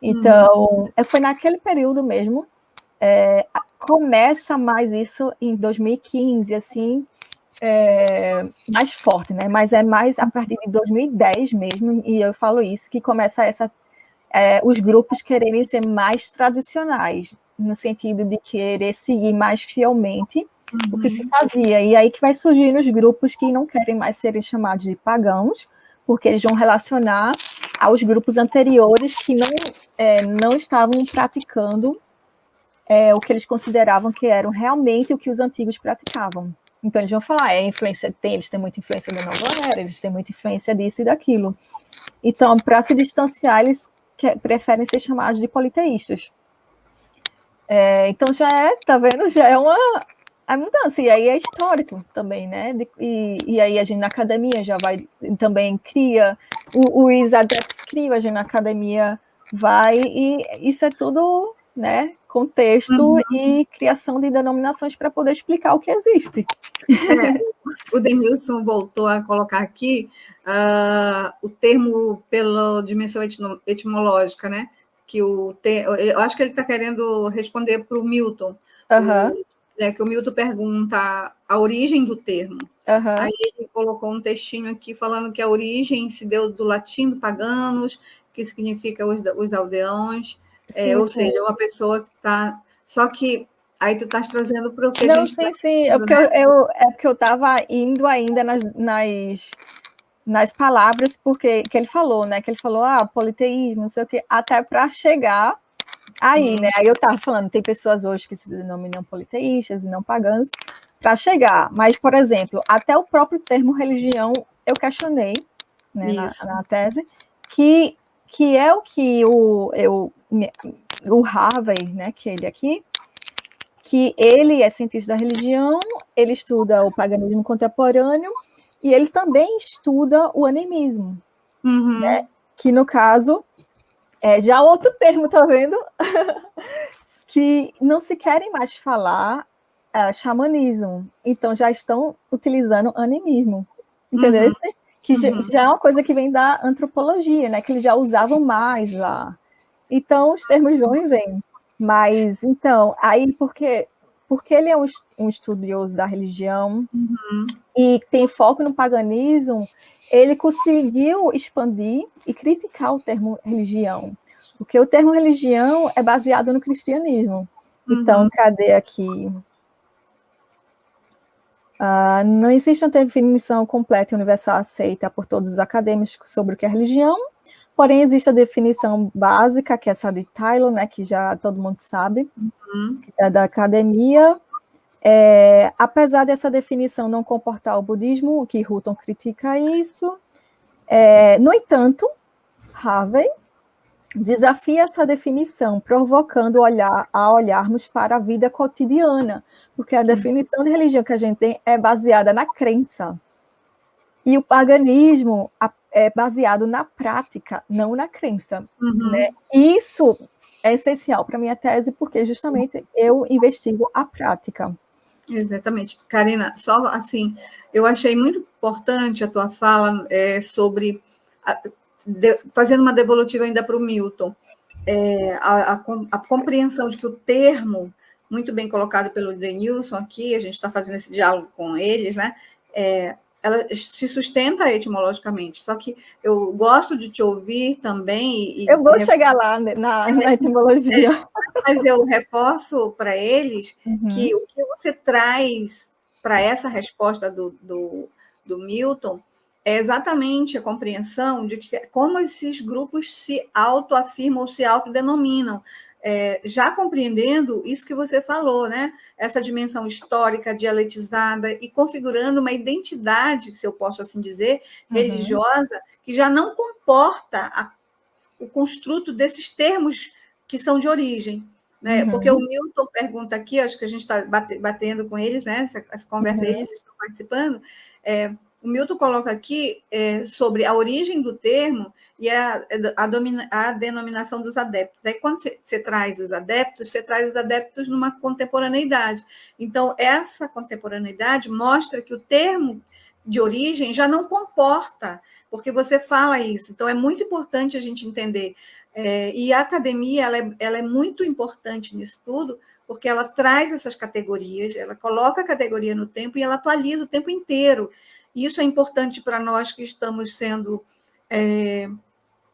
Então, foi naquele período mesmo, começa mais isso em 2015, assim, mais forte, né? Mas é mais a partir de 2010 mesmo, e eu falo isso, que começa os grupos quererem ser mais tradicionais, no sentido de querer seguir mais fielmente o que se fazia. E aí que vai surgir os grupos que não querem mais serem chamados de pagãos, porque eles vão relacionar aos grupos anteriores que não estavam praticando o que eles consideravam que eram realmente o que os antigos praticavam. Então, eles vão falar, eles têm muita influência da nova era, eles têm muita influência disso e daquilo. Então, para se distanciar, eles preferem ser chamados de politeístas. Então, tá vendo? Já é uma mudança. E aí é histórico também, né? E aí a gente na academia já vai, também cria, os adeptos criam, a gente na academia vai, e isso é tudo, né? Contexto e criação de denominações para poder explicar o que existe. O Denilson voltou a colocar aqui o termo pela dimensão etimológica, né? eu acho que ele está querendo responder para o Milton, que o Milton pergunta a origem do termo. Aí ele colocou um textinho aqui falando que a origem se deu do latim, do paganos, que significa os aldeões, ou seja, uma pessoa que está... Só que aí tu estás trazendo para o que a gente... Sim, é porque eu estava indo ainda nas palavras, porque que ele falou, né? Que ele falou, politeísmo, não sei o quê, até para chegar aí, né? Aí eu estava falando, tem pessoas hoje que se denominam politeístas e não pagãos, para chegar. Mas, por exemplo, até o próprio termo religião eu questionei, né, na tese, que é o que o Harvey, né, que ele aqui, que ele é cientista da religião, ele estuda o paganismo contemporâneo e ele também estuda o animismo, né? Que no caso é já outro termo, tá vendo? Que não se querem mais falar xamanismo, então já estão utilizando animismo, entendeu? Que já é uma coisa que vem da antropologia, né? Que eles já usavam mais lá. Então os termos vão e vêm. Mas então, aí porque ele é um estudioso da religião e tem foco no paganismo, ele conseguiu expandir e criticar o termo religião, porque o termo religião é baseado no cristianismo. Então, cadê aqui? Não existe uma definição completa e universal aceita por todos os acadêmicos sobre o que é religião, porém existe a definição básica, que é essa de Taylor, né, que já todo mundo sabe, que é da academia. Apesar dessa definição não comportar o budismo, que Hutton critica isso, no entanto, Harvey desafia essa definição, provocando a olharmos para a vida cotidiana, porque a definição de religião que a gente tem é baseada na crença. E o paganismo é baseado na prática, não na crença. Né? Isso é essencial para a minha tese, porque justamente eu investigo a prática. Exatamente. Karina, só assim, eu achei muito importante a tua fala sobre... fazendo uma devolutiva ainda para o Milton, a compreensão de que o termo, muito bem colocado pelo Denilson aqui, a gente está fazendo esse diálogo com eles, né? Ela se sustenta etimologicamente, só que eu gosto de te ouvir também. Eu vou chegar lá na etimologia. Mas eu reforço para eles que o que você traz para essa resposta do Milton é exatamente a compreensão de que, como esses grupos se autoafirmam ou se autodenominam, já compreendendo isso que você falou, né? Essa dimensão histórica, dialetizada e configurando uma identidade, se eu posso assim dizer, religiosa, que já não comporta o construto desses termos que são de origem. Né? Porque o Milton pergunta aqui, acho que a gente está batendo com eles, né? Essa conversa, eles estão participando. O Milton coloca aqui sobre a origem do termo e a denominação dos adeptos. Aí, quando você traz os adeptos numa contemporaneidade. Então, essa contemporaneidade mostra que o termo de origem já não comporta, porque você fala isso. Então, é muito importante a gente entender. E a academia ela é muito importante nisso tudo, porque ela traz essas categorias, ela coloca a categoria no tempo e ela atualiza o tempo inteiro. E isso é importante para nós que estamos sendo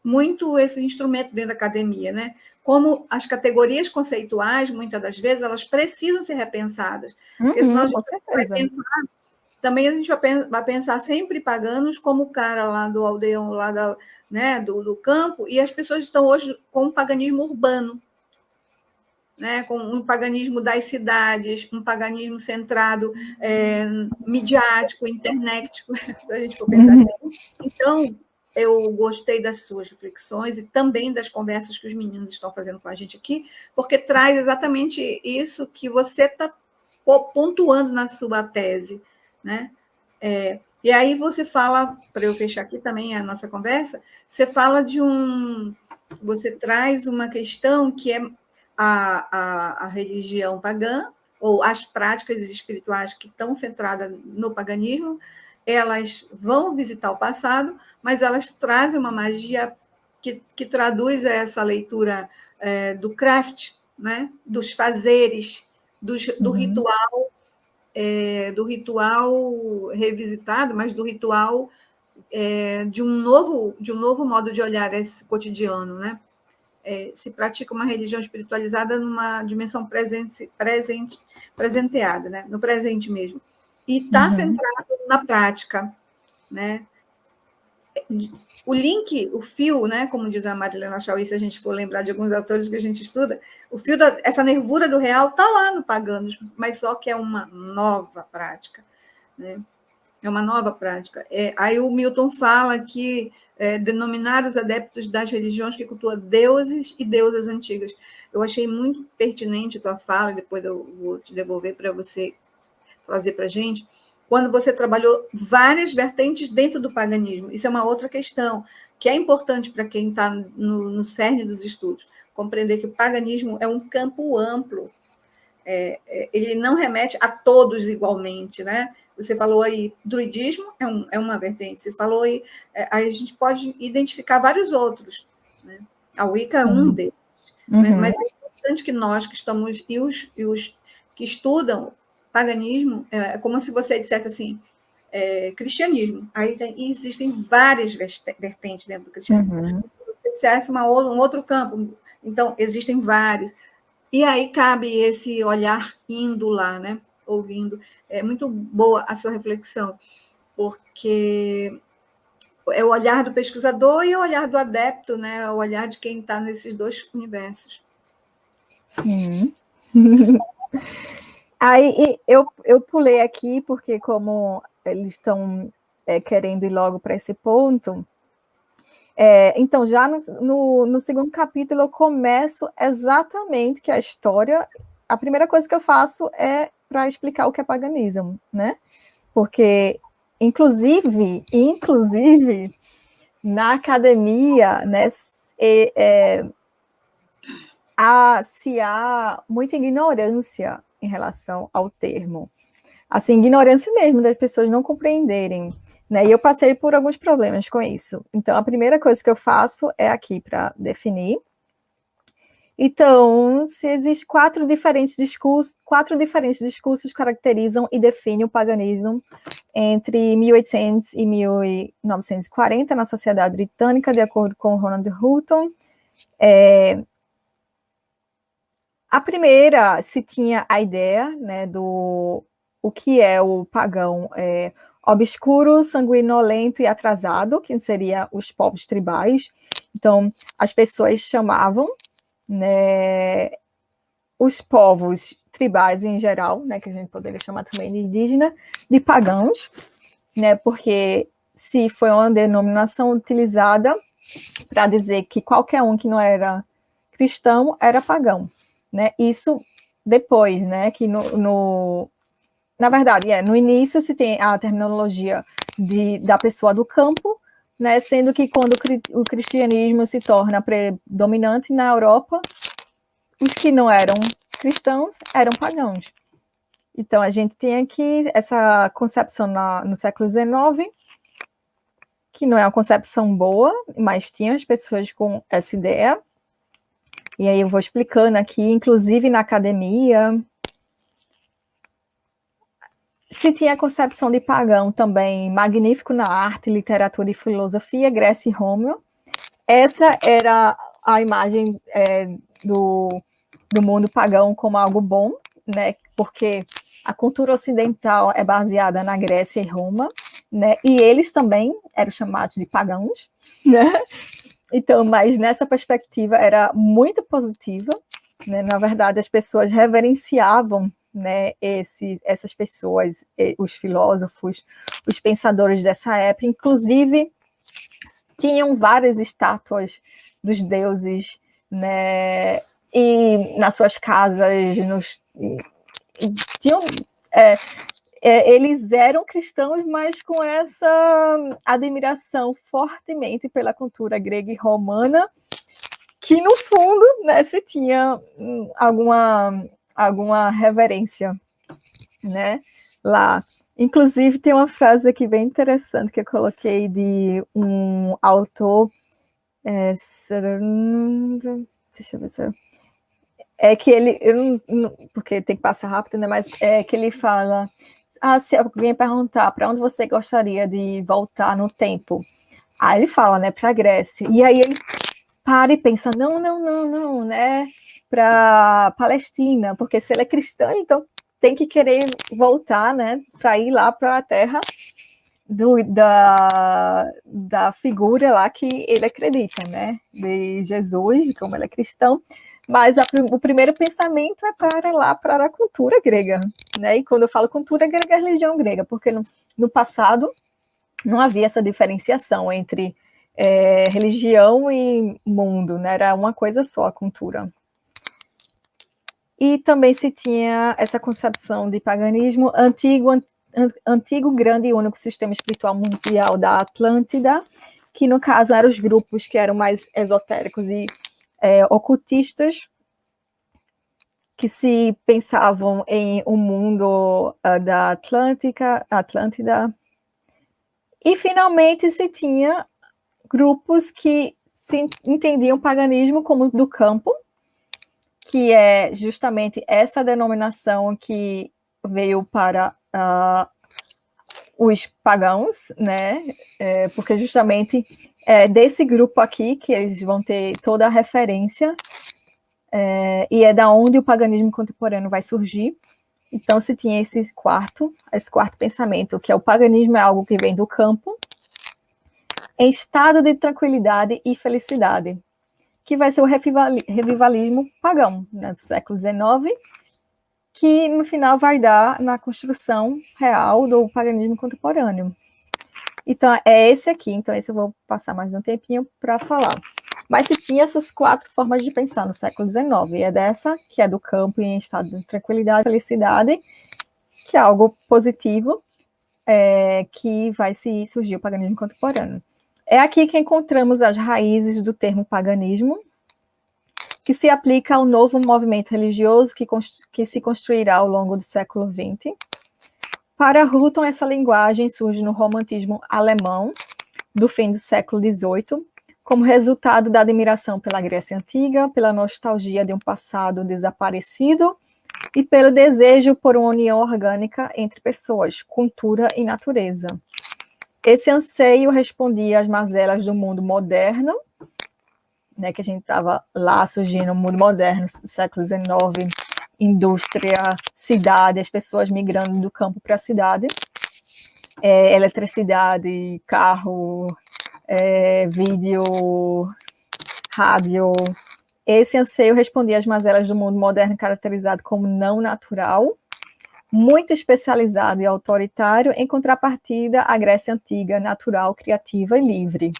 muito esse instrumento dentro da academia, né? Como as categorias conceituais, muitas das vezes, elas precisam ser repensadas. Porque senão a gente vai pensar... Também a gente vai pensar sempre paganos como o cara lá do aldeão, lá do campo, e as pessoas estão hoje com um paganismo urbano, né? Com um paganismo das cidades, um paganismo centrado, midiático, internet, se a gente for pensar assim. Então, eu gostei das suas reflexões e também das conversas que os meninos estão fazendo com a gente aqui, porque traz exatamente isso que você está pontuando na sua tese, né? E aí você fala, para eu fechar aqui também a nossa conversa, você fala você traz uma questão que é a religião pagã, ou as práticas espirituais que estão centradas no paganismo, elas vão visitar o passado, mas elas trazem uma magia que traduz essa leitura do craft, né? Dos fazeres, do ritual, do ritual revisitado, mas do ritual de um novo modo de olhar esse cotidiano, né? Se pratica uma religião espiritualizada numa dimensão presenteada, né? No presente mesmo. E está centrado na prática, né? O link, o fio, né? Como diz a Marilena Chauí, se a gente for lembrar de alguns autores que a gente estuda, o fio essa nervura do real está lá no Paganos, mas só que é uma nova prática, né? É uma nova prática. Aí o Milton fala que denominar os adeptos das religiões que cultuam deuses e deusas antigas. Eu achei muito pertinente a tua fala, depois eu vou te devolver para você trazer para a gente, quando você trabalhou várias vertentes dentro do paganismo. Isso é uma outra questão, que é importante para quem está no cerne dos estudos, compreender que o paganismo é um campo amplo, ele não remete a todos igualmente, né? Você falou aí, druidismo é uma vertente, você falou aí, a gente pode identificar vários outros, né? A Wicca é um deles, né? Mas é importante que nós que estamos, e os que estudam paganismo, é como se você dissesse assim, cristianismo, aí existem várias vertentes dentro do cristianismo. Se você dissesse um outro campo, então existem vários, e aí cabe esse olhar indo lá, né? Ouvindo. É muito boa a sua reflexão, porque é o olhar do pesquisador e o olhar do adepto, né? É o olhar de quem está nesses dois universos. Sim. Aí eu pulei aqui, porque como eles estão querendo ir logo para esse ponto, então já no segundo capítulo eu começo exatamente que a história, a primeira coisa que eu faço é para explicar o que é paganismo, né? Porque, inclusive, na academia, né, há muita ignorância em relação ao termo. Assim, ignorância mesmo, das pessoas não compreenderem, né? E eu passei por alguns problemas com isso. Então, a primeira coisa que eu faço é aqui para definir. Então, se existem quatro diferentes discursos caracterizam e definem o paganismo entre 1800 e 1940 na sociedade britânica, de acordo com Ronald Hutton. A primeira se tinha a ideia, né, do o que é o pagão obscuro, sanguinolento e atrasado, que seria os povos tribais. Então, as pessoas chamavam, né, os povos tribais em geral, né, que a gente poderia chamar também de indígena, de pagãos, né, porque se foi uma denominação utilizada para dizer que qualquer um que não era cristão era pagão, né? Isso depois, né, que na verdade, no início se tem a terminologia da pessoa do campo, né, sendo que quando o cristianismo se torna predominante na Europa, os que não eram cristãos eram pagãos. Então, a gente tem aqui essa concepção no século XIX, que não é uma concepção boa, mas tinha as pessoas com essa ideia. E aí eu vou explicando aqui, inclusive na academia, se tinha a concepção de pagão também magnífico na arte, literatura e filosofia, Grécia e Roma. Essa era a imagem do mundo pagão como algo bom, né? Porque a cultura ocidental é baseada na Grécia e Roma, né? E eles também eram chamados de pagãos, né? Então, mas nessa perspectiva era muito positiva, né? Na verdade, as pessoas reverenciavam, né, essas pessoas, os filósofos, os pensadores dessa época, inclusive tinham várias estátuas dos deuses, né, e nas suas casas, tinham, eles eram cristãos, mas com essa admiração fortemente pela cultura grega e romana, que no fundo, né, se tinha alguma reverência, né, lá. Inclusive, tem uma frase aqui bem interessante que eu coloquei de um autor, deixa eu ver se é que ele, eu não, porque tem que passar rápido, né? Mas é que ele fala, se alguém perguntar para onde você gostaria de voltar no tempo, aí ele fala, né, para a Grécia. E aí ele para e pensa, não, né, para Palestina, porque se ele é cristão, então tem que querer voltar, né, para ir lá para a terra da figura lá que ele acredita, né, de Jesus, como ele é cristão. Mas o primeiro pensamento é para lá, para a cultura grega, né? E quando eu falo cultura grega, é religião grega, porque no passado não havia essa diferenciação entre religião e mundo, né? Era uma coisa só a cultura. E também se tinha essa concepção de paganismo antigo, grande e único sistema espiritual mundial da Atlântida, que no caso eram os grupos que eram mais esotéricos e ocultistas, que se pensavam em um mundo da Atlântida. E finalmente se tinha grupos que se entendiam o paganismo como do campo, que é justamente essa denominação que veio para os pagãos, né? Porque justamente é desse grupo aqui que eles vão ter toda a referência, e é da onde o paganismo contemporâneo vai surgir. Então se tinha esse quarto pensamento, que é o paganismo é algo que vem do campo, em estado de tranquilidade e felicidade, que vai ser o revivalismo pagão, né, do século XIX, que no final vai dar na construção real do paganismo contemporâneo. Então, é esse aqui. Então, esse eu vou passar mais um tempinho para falar. Mas se tinha essas 4 formas de pensar no século XIX, e é dessa, que é do campo em estado de tranquilidade e felicidade, que é algo positivo, que vai surgir o paganismo contemporâneo. É aqui que encontramos as raízes do termo paganismo, que se aplica ao novo movimento religioso que se construirá ao longo do século XX. Para Hutton, essa linguagem surge no romantismo alemão do fim do século XVIII, como resultado da admiração pela Grécia Antiga, pela nostalgia de um passado desaparecido e pelo desejo por uma união orgânica entre pessoas, cultura e natureza. Esse anseio respondia às mazelas do mundo moderno, né, que a gente estava lá surgindo no mundo moderno, no século XIX, indústria, cidade, as pessoas migrando do campo para a cidade, eletricidade, carro, vídeo, rádio. Esse anseio respondia às mazelas do mundo moderno caracterizado como não natural, muito especializado e autoritário, em contrapartida à Grécia Antiga, natural, criativa e livre.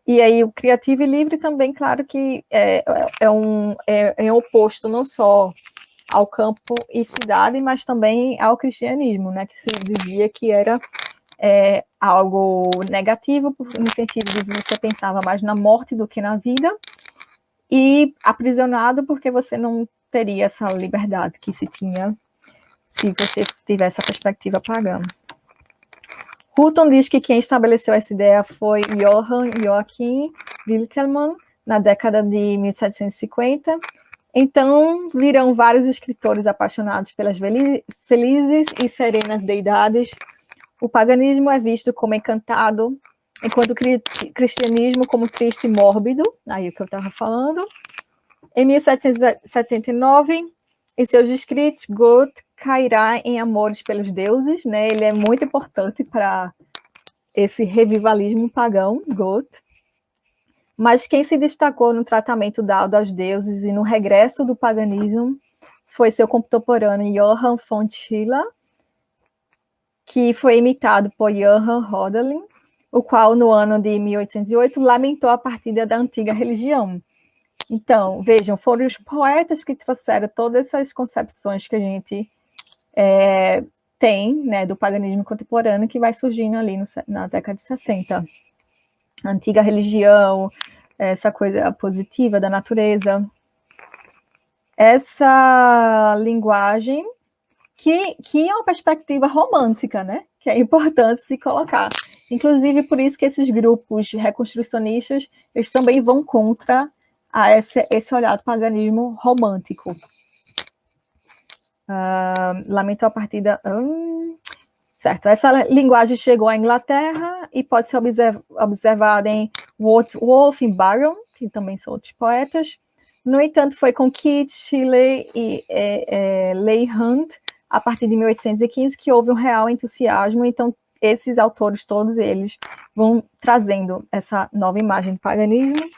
E aí o criativo e livre também, claro que é oposto não só ao campo e cidade, mas também ao cristianismo, né, que se dizia que era algo negativo, no sentido de você pensava mais na morte do que na vida, e aprisionado porque você não teria essa liberdade que se tinha se você tivesse a perspectiva pagã. Hutton diz que quem estabeleceu essa ideia foi Johann Joachim Winckelmann, na década de 1750. Então, virão vários escritores apaixonados pelas felizes e serenas deidades. O paganismo é visto como encantado, enquanto o cristianismo como triste e mórbido, aí o que eu estava falando. Em 1779, em seus escritos, Goethe cairá em amores pelos deuses, né? Ele é muito importante para esse revivalismo pagão, Goethe. Mas quem se destacou no tratamento dado aos deuses e no regresso do paganismo foi seu contemporâneo Johann von Schiller, que foi imitado por Johann Hölderlin, o qual, no ano de 1808, lamentou a partida da antiga religião. Então, vejam, foram os poetas que trouxeram todas essas concepções que a gente tem, né, do paganismo contemporâneo, que vai surgindo ali na década de 60. A antiga religião, essa coisa positiva da natureza. Essa linguagem que é uma perspectiva romântica, né, que é importante se colocar. Inclusive, por isso que esses grupos reconstrucionistas, eles também vão contra a esse olhar do paganismo romântico. Lamentou a partida... certo, essa linguagem chegou à Inglaterra e pode ser observada em Wordsworth e Byron, que também são outros poetas. No entanto, foi com Keats, Shelley e Leigh Hunt, a partir de 1815, que houve um real entusiasmo. Então, esses autores, todos eles, vão trazendo essa nova imagem do paganismo.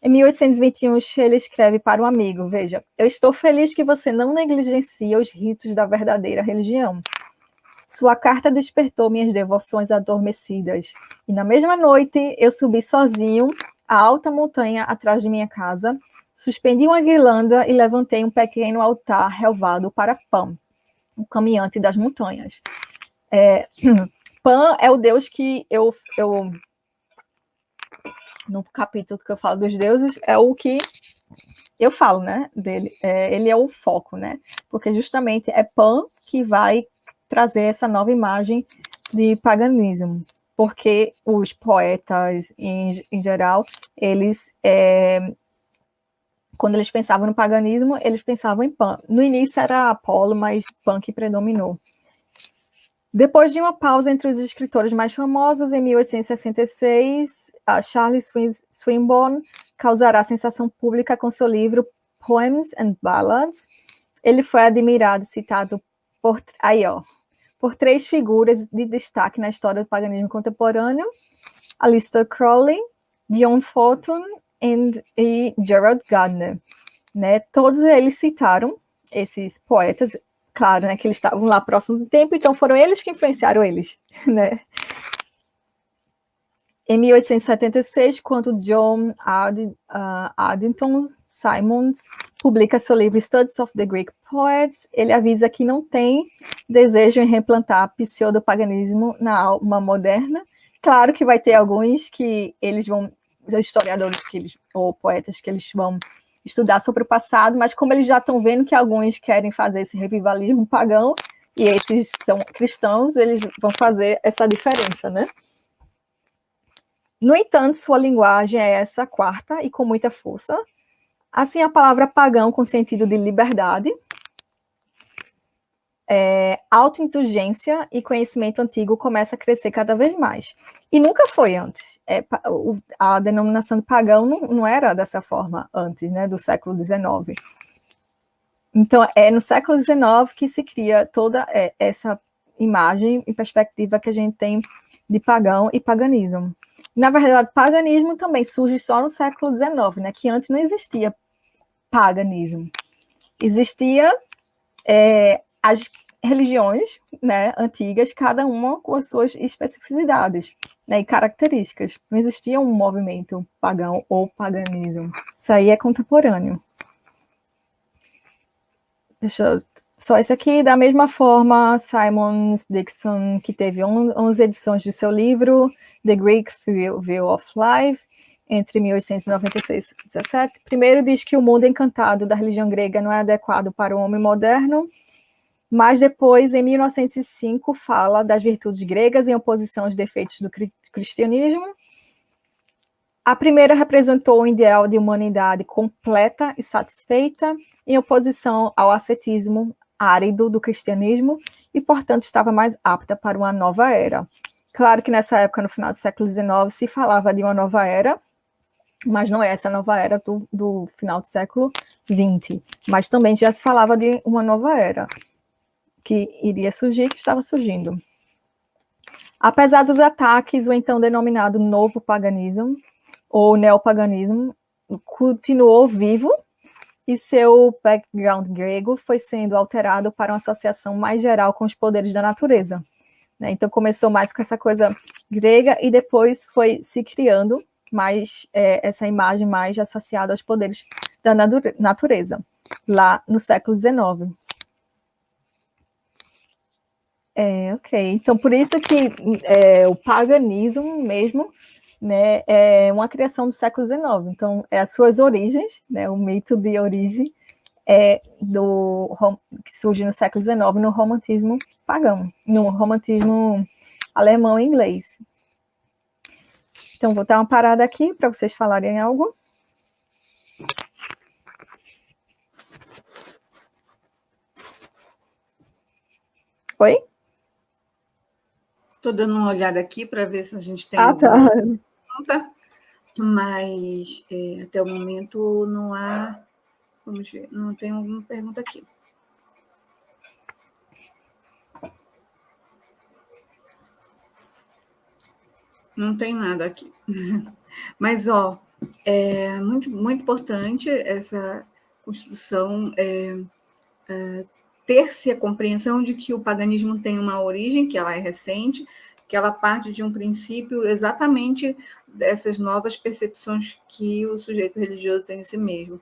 Em 1821, Shelley escreve para um amigo, veja, eu estou feliz que você não negligencia os ritos da verdadeira religião. Sua carta despertou minhas devoções adormecidas. E na mesma noite, eu subi sozinho a alta montanha atrás de minha casa, suspendi uma guirlanda e levantei um pequeno altar relvado para Pan, o caminhante das montanhas. Pan é o deus que eu no capítulo que eu falo dos deuses, é o que eu falo, né, dele. Ele é o foco, né, porque justamente é Pan que vai trazer essa nova imagem de paganismo, porque os poetas, em geral, eles, quando eles pensavam no paganismo, eles pensavam em Pan. No início era Apolo, mas Pan que predominou. Depois de uma pausa entre os escritores mais famosos, em 1866, Charles Swinburne causará sensação pública com seu livro Poems and Ballads. Ele foi admirado e citado por três figuras de destaque na história do paganismo contemporâneo: Aleister Crowley, John Fortune e Gerald Gardner. Né? Todos eles citaram esses poetas. Claro, né, que eles estavam lá próximo do tempo, então foram eles que influenciaram eles, né? Em 1876, quando John Addington Symonds publica seu livro Studies of the Greek Poets, ele avisa que não tem desejo em reimplantar pseudo-paganismo na alma moderna. Claro que vai ter alguns que eles vão, historiadores ou poetas que eles vão estudar sobre o passado, mas como eles já estão vendo que alguns querem fazer esse revivalismo pagão, e esses são cristãos, eles vão fazer essa diferença, né? No entanto, sua linguagem é essa quarta e com muita força. Assim, a palavra pagão com sentido de liberdade, autoindulgência e conhecimento antigo começa a crescer cada vez mais. E nunca foi antes. A denominação de pagão não era dessa forma antes, né, do século XIX. Então, é no século XIX que se cria toda essa imagem e perspectiva que a gente tem de pagão e paganismo. Na verdade, paganismo também surge só no século XIX, né, que antes não existia paganismo. Existia as religiões, né, antigas, cada uma com as suas especificidades, né, e características. Não existia um movimento pagão ou paganismo. Isso aí é contemporâneo. Só isso aqui, da mesma forma, Simons Dixon, que teve 11 edições de seu livro, The Greek View of Life, entre 1896 e 17. Primeiro diz que o mundo encantado da religião grega não é adequado para o homem moderno, mas depois, em 1905, fala das virtudes gregas em oposição aos defeitos do cristianismo. A primeira representou um ideal de humanidade completa e satisfeita, em oposição ao ascetismo árido do cristianismo, e, portanto, estava mais apta para uma nova era. Claro que nessa época, no final do século XIX, se falava de uma nova era, mas não é essa nova era do final do século XX, mas também já se falava de uma nova era que iria surgir, que estava surgindo. Apesar dos ataques, o então denominado novo paganismo, ou neopaganismo, continuou vivo, e seu background grego foi sendo alterado para uma associação mais geral com os poderes da natureza. Né? Então começou mais com essa coisa grega, e depois foi se criando mais essa imagem mais associada aos poderes da natureza, lá no século XIX. Ok. Então, por isso que o paganismo mesmo, né, é uma criação do século XIX. Então, as suas origens, né, o mito de origem que surge no século XIX no romantismo pagão, no romantismo alemão e inglês. Então, vou dar uma parada aqui para vocês falarem algo. Oi? Estou dando uma olhada aqui para ver se a gente tem Ah, tá. alguma pergunta, mas até o momento não há. Vamos ver, não tem alguma pergunta aqui. Não tem nada aqui. Mas, é muito, muito importante essa construção, ter-se a compreensão de que o paganismo tem uma origem, que ela é recente, que ela parte de um princípio exatamente dessas novas percepções que o sujeito religioso tem em si mesmo.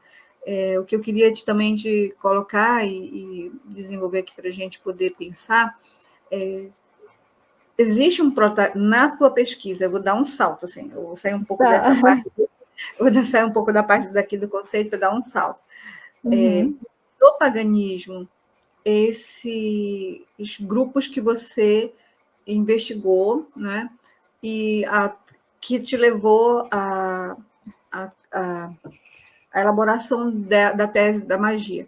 O que eu queria também te colocar e desenvolver aqui para a gente poder pensar, existe na tua pesquisa, eu vou dar um salto, assim, eu vou sair um pouco dessa parte, eu vou sair um pouco da parte daqui do conceito para dar um salto. No paganismo, esses grupos que você investigou, né, e que te levou a elaboração da tese da magia.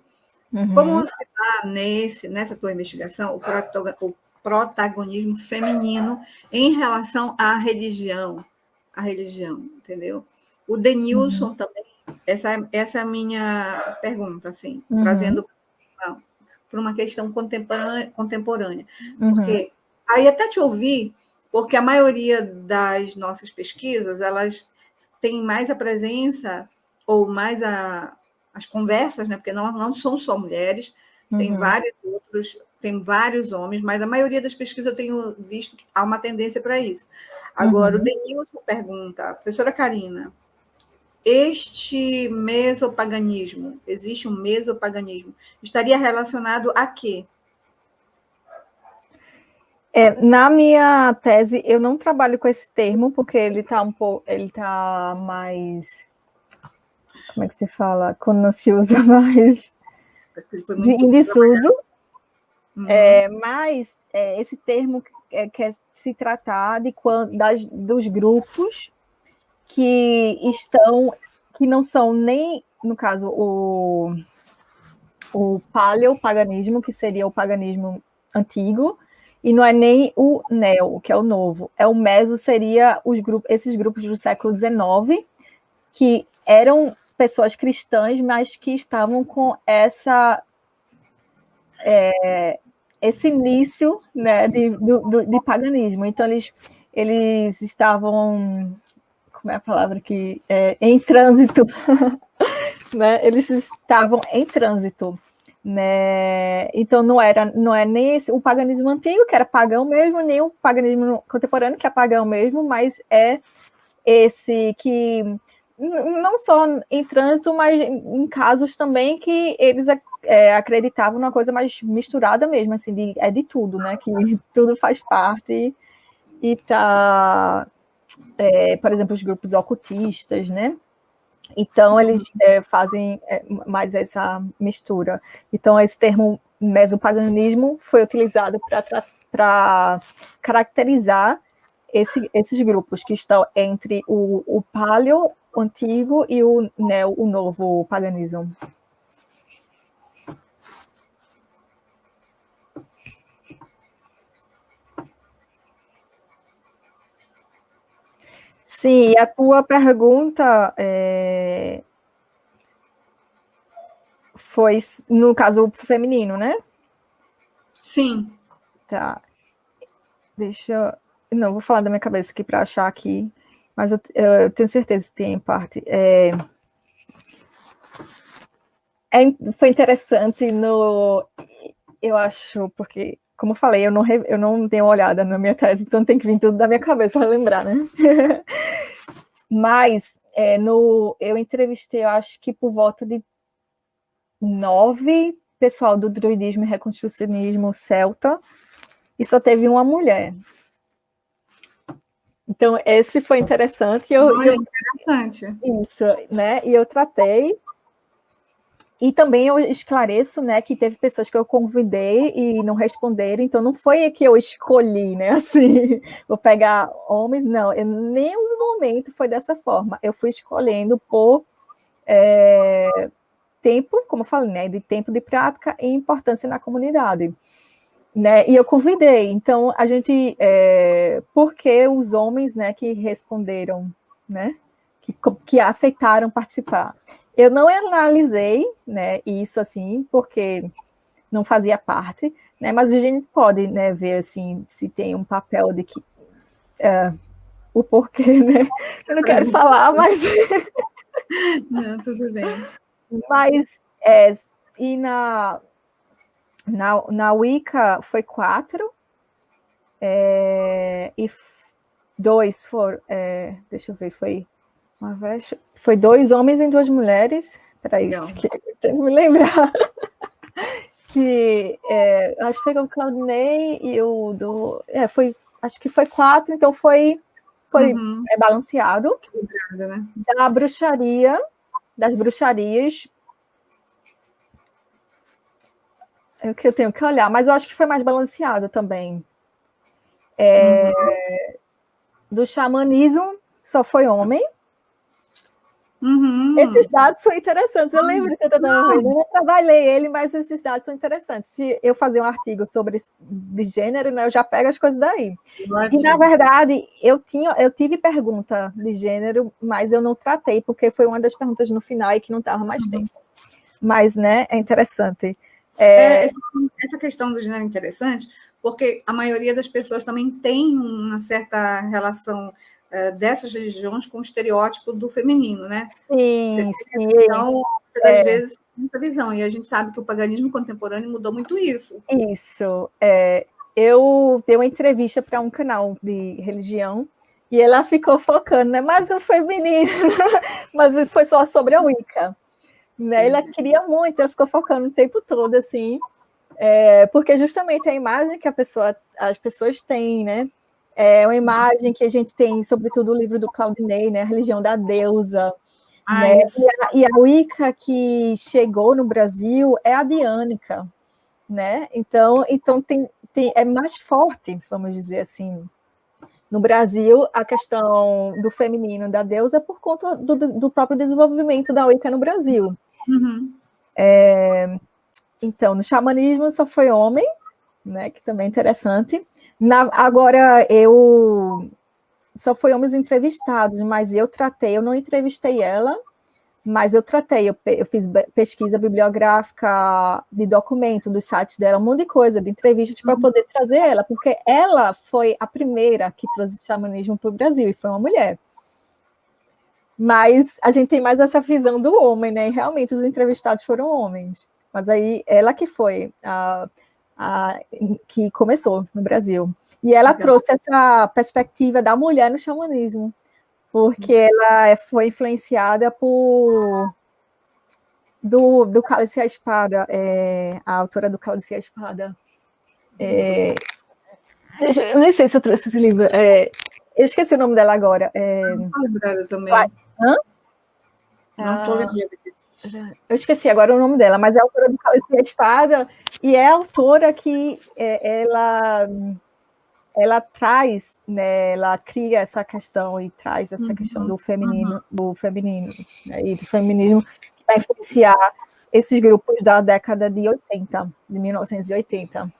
Como você está nessa tua investigação, o protagonismo feminino em relação à religião, entendeu? O Denilson também, essa é a minha pergunta, assim, trazendo para uma questão contemporânea. Porque aí até te ouvir, porque a maioria das nossas pesquisas, elas têm mais a presença ou mais as conversas, né? Porque não são só mulheres, tem vários outros, tem vários homens, mas a maioria das pesquisas eu tenho visto que há uma tendência para isso. Agora, o Denilson pergunta, professora Karina, este mesopaganismo, existe um mesopaganismo, estaria relacionado a quê? Na minha tese, eu não trabalho com esse termo, porque ele está mais, como é que se fala? Quando não se usa mais em desuso. Mas esse termo quer se tratar dos grupos que não são nem, no caso, o paleopaganismo, que seria o paganismo antigo, e não é nem o neo, que é o novo. O meso seria esses grupos do século XIX, que eram pessoas cristãs, mas que estavam com esse início, né, de paganismo. Então, eles estavam, como é a palavra aqui? Em trânsito, né? Eles estavam em trânsito, né? Então, não é nem o paganismo antigo, que era pagão mesmo, nem o paganismo contemporâneo, que é pagão mesmo, mas é esse que não só em trânsito, mas em casos também que eles acreditavam numa coisa mais misturada mesmo, assim, de tudo, né? Que tudo faz parte e tá, por exemplo, os grupos ocultistas, né? Então, eles fazem mais essa mistura. Então, esse termo mesopaganismo foi utilizado para caracterizar esses grupos que estão entre o paleo antigo e o novo paganismo. Sim, a tua pergunta foi, no caso, feminino, né? Sim. Tá. Deixa eu... Não, vou falar da minha cabeça aqui para achar aqui, mas eu tenho certeza que tem em parte. Foi interessante eu acho, porque, como eu falei, eu não dei uma olhada na minha tese, então tem que vir tudo da minha cabeça para lembrar, né? Mas eu entrevistei, eu acho que por volta de 9 pessoal do druidismo e reconstrucionismo celta, e só teve uma mulher. Então, esse foi interessante. Interessante. Isso, né? E eu tratei. E também eu esclareço, né, que teve pessoas que eu convidei e não responderam, então não foi que eu escolhi, né, assim, vou pegar homens, não, em nenhum momento foi dessa forma. Eu fui escolhendo por tempo, como eu falei, né, de tempo de prática e importância na comunidade. né? E eu convidei. Então, a gente... porque os homens, né, que responderam, né? Que aceitaram participar. Eu não analisei, né, isso assim, porque não fazia parte, né, mas a gente pode, né, ver assim, se tem um papel de que o porquê, né? Eu não quero falar, mas Não, tudo bem. mas e na Wicca foi 4 e 2 foram, deixa eu ver, foi 2 homens e 2 mulheres. Peraí, que eu tenho que me lembrar. Que acho que foi com o Claudinei e o do. Acho que foi 4, então foi balanceado. Né? Da bruxaria, das bruxarias. É o que eu tenho que olhar, mas eu acho que foi mais balanceado também. Do xamanismo, só foi homem. Esses dados são interessantes. Eu lembro que eu não trabalhei ele, mas esses dados são interessantes. Se eu fazer um artigo sobre de gênero, né, eu já pego as coisas daí. Ótimo. E, na verdade, eu tive pergunta de gênero, mas eu não tratei, porque foi uma das perguntas no final e que não estava mais tempo. Mas, né, é interessante. Essa questão do gênero é interessante, porque a maioria das pessoas também tem uma certa relação dessas religiões com o estereótipo do feminino, né? Sim. Então, às vezes, muita visão. E a gente sabe que o paganismo contemporâneo mudou muito isso. Isso. Eu dei uma entrevista para um canal de religião e ela ficou focando, né? Mas o feminino, mas foi só sobre a Wicca. Né? Ela queria muito, ela ficou focando o tempo todo, assim, porque justamente a imagem que as pessoas têm, né? É uma imagem que a gente tem, sobretudo o livro do Claudinei, né? A religião da deusa. Né? E a Wicca que chegou no Brasil é a diânica, né? Então é mais forte, vamos dizer assim, no Brasil, a questão do feminino da deusa por conta do próprio desenvolvimento da Wicca no Brasil. Então, no xamanismo só foi homem, né? Que também é interessante. Agora, só foi homens entrevistados, mas eu não entrevistei ela, mas eu fiz pesquisa bibliográfica de documento dos sites dela, um monte de coisa, de entrevistas para poder trazer ela, porque ela foi a primeira que trouxe o xamanismo para o Brasil, e foi uma mulher. Mas a gente tem mais essa visão do homem, né? E realmente os entrevistados foram homens. Mas aí ela que foi que começou no Brasil. E ela trouxe essa perspectiva da mulher no xamanismo, porque ela foi influenciada do Cálice e a Espada, a autora do Cálice e a Espada. Eu nem sei se eu trouxe esse livro. Eu esqueci o nome dela agora. Não estou lembrada também. Hã? Não estou lembrada. Eu esqueci agora o nome dela, mas é a autora do Cálice e a Espada, e é a autora que ela traz, né, ela cria essa questão e traz essa questão do feminino, né, e do feminismo que vai influenciar esses grupos da década de 80, de 1980,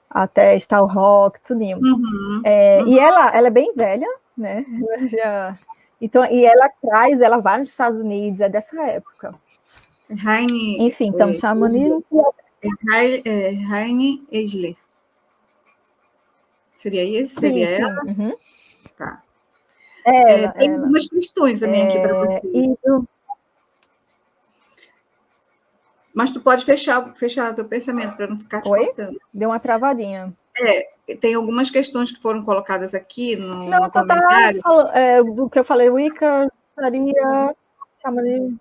até Star Rock, tudinho. E ela é bem velha, né? Então, e ela vai nos Estados Unidos, é dessa época. Enfim, então, xamanismo. Heine Eisler. Seria esse? Seria sim. ela? Uhum. Tá. Tem algumas questões também aqui para você. Mas tu pode fechar o teu pensamento para não ficar te cortando. Deu uma travadinha. Tem algumas questões que foram colocadas aqui no só comentário. Do que eu falei, Wicca, faria, xamanismo.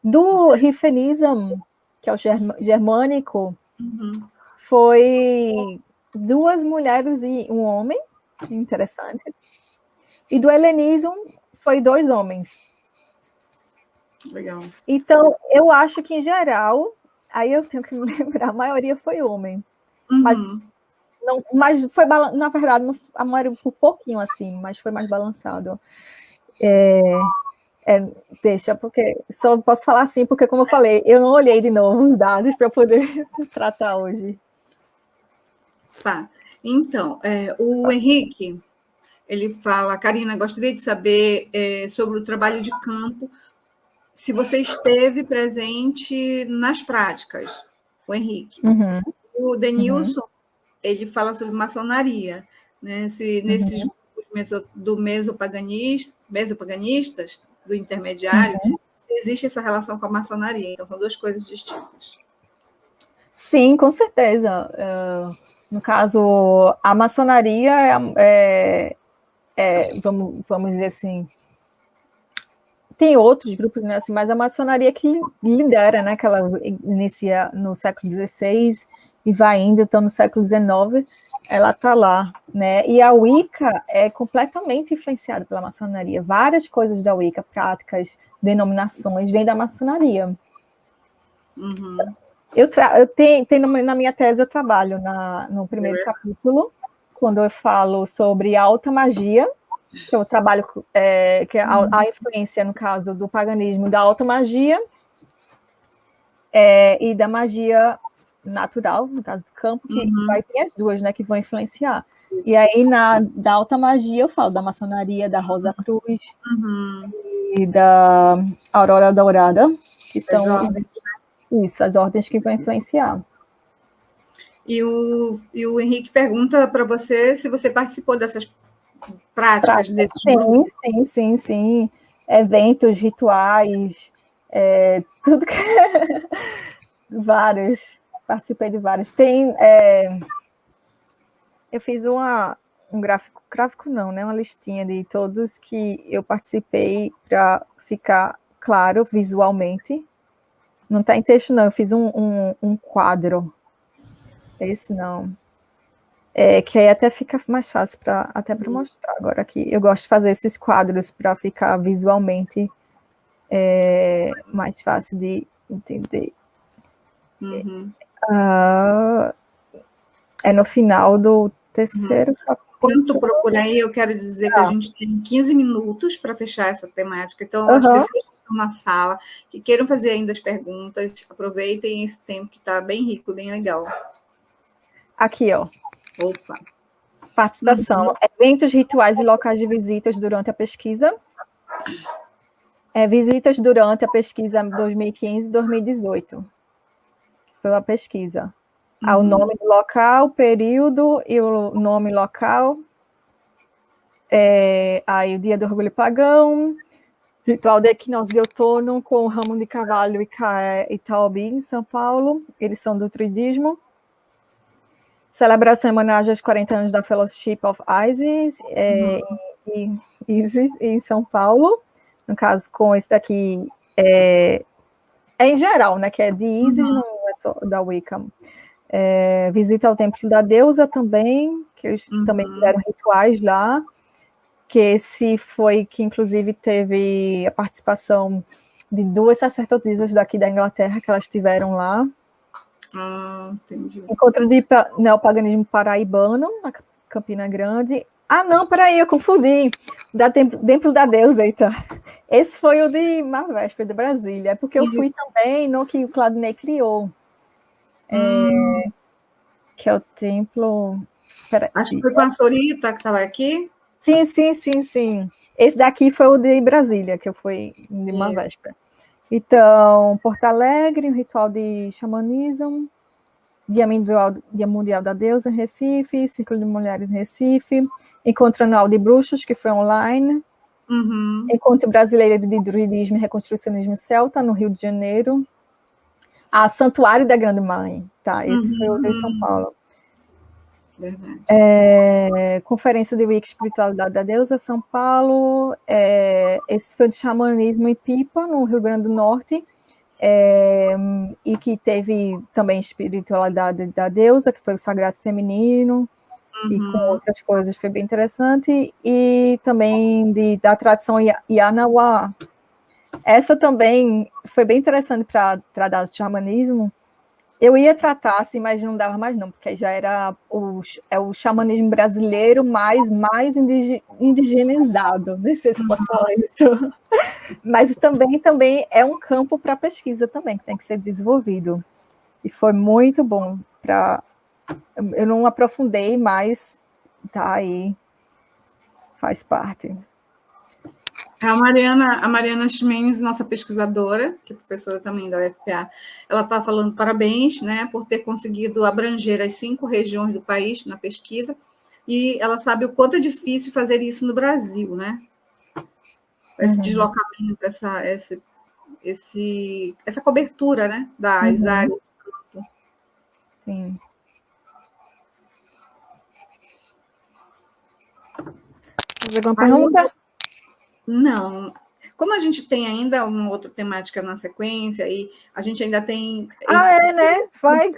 Do Rifenism, que é o germânico, foi 2 mulheres e um homem, interessante. E do helenismo foi 2 homens. Legal. Então, eu acho que, em geral, aí eu tenho que me lembrar, a maioria foi homem. Mas foi, na verdade, a maioria por pouquinho, assim, mas foi mais balançado. Deixa, porque só posso falar assim, porque, como eu falei, eu não olhei de novo os dados para poder tratar hoje. Tá. Então, o Henrique, ele fala, Karina, gostaria de saber sobre o trabalho de campo, se você esteve presente nas práticas, o Henrique. Uhum, O Denilson, ele fala sobre maçonaria, né? Se nesses grupos do mesopaganistas, do intermediário, se existe essa relação com a maçonaria. Então, são duas coisas distintas. Sim, com certeza. No caso, a maçonaria vamos dizer assim, tem outros grupos, né, assim, mas a maçonaria que lidera, né, que ela inicia no século XVI e vai indo, então no século XIX, ela está lá, né, e a Wicca é completamente influenciada pela maçonaria. Várias coisas da Wicca, práticas, denominações, vêm da maçonaria. Uhum. Eu tenho na minha tese, eu trabalho no primeiro capítulo, quando eu falo sobre alta magia, que eu trabalho, que é a influência, no caso, do paganismo, da alta magia e da magia natural, no caso do campo, que vai ter as duas, né, que vão influenciar. E aí, da alta magia, eu falo da maçonaria, da Rosa Cruz e da Aurora Dourada, que são as ordens que vão influenciar. E o Henrique pergunta para você se você participou dessas práticas desses grupos. Sim. Eventos, rituais, tudo que... vários. Participei de vários. Eu fiz um gráfico não, né? Uma listinha de todos que eu participei para ficar claro visualmente. Não está em texto, não. Eu fiz um quadro. Esse não. Que aí até fica mais fácil até para mostrar agora aqui. Eu gosto de fazer esses quadros para ficar visualmente mais fácil de entender. É no final do terceiro capítulo. Quando tu procura aí, eu quero dizer que a gente tem 15 minutos para fechar essa temática. Então, as pessoas que estão na sala, que queiram fazer ainda as perguntas, aproveitem esse tempo que está bem rico, bem legal. Aqui, ó. Opa. Participação. Eventos, rituais e locais de visitas durante a pesquisa. Visitas durante a pesquisa 2015 e 2018. Foi uma pesquisa. O nome do local, o período e o nome local. Aí o dia do orgulho pagão, ritual de equinócio de outono com o ramo de cavalo e Taobi, em São Paulo. Eles são do druidismo. Celebração em homenagem aos 40 anos da Fellowship of Isis, em São Paulo. No caso, com esse daqui, em geral, né, que é de Isis, não é só da Wicca. Visita ao Templo da Deusa também, que eles também fizeram rituais lá, que esse foi que, inclusive, teve a participação de 2 sacerdotisas daqui da Inglaterra, que elas estiveram lá. Entendi. Encontro de neopaganismo paraibano, na Campina Grande. Não, peraí, eu confundi. Templo da Deusa, eita. Esse foi o de Marvespa, de Brasília. É porque eu fui também no que o Claudinei criou. Que é o templo... Acho que foi com a Sorita que estava aqui. Sim. Esse daqui foi o de Brasília, que eu fui de Marvespa. Então, Porto Alegre, um ritual de xamanismo, Dia Mundial da Deusa em Recife, Círculo de Mulheres em Recife, Encontro Anual de Bruxos, que foi online, Encontro Brasileiro de Druidismo e Reconstrucionismo Celta, no Rio de Janeiro, Santuário da Grande Mãe, tá? Esse foi o de São Paulo. Verdade. Conferência de Wicca Espiritualidade da Deusa, São Paulo, esse foi de xamanismo em Pipa, no Rio Grande do Norte, e que teve também espiritualidade da deusa, que foi o sagrado feminino, e com outras coisas, foi bem interessante, e também da tradição Yanawa. Essa também foi bem interessante para tratar do xamanismo. Eu ia tratar, assim, mas não dava mais não, porque já era o xamanismo brasileiro mais indigenizado, não sei se posso falar isso. Mas também é um campo para pesquisa também, que tem que ser desenvolvido. E foi muito bom para eu não aprofundei, mas tá aí, faz parte. A Mariana Ximenes, nossa pesquisadora, que é professora também da UFPA, ela está falando parabéns, né, por ter conseguido abranger as 5 regiões do país na pesquisa, e ela sabe o quanto é difícil fazer isso no Brasil, né? Esse deslocamento, essa cobertura, né, das áreas. Sim. Tem alguma pergunta? Não. Como a gente tem ainda uma outra temática na sequência, e a gente ainda tem... né? Vai.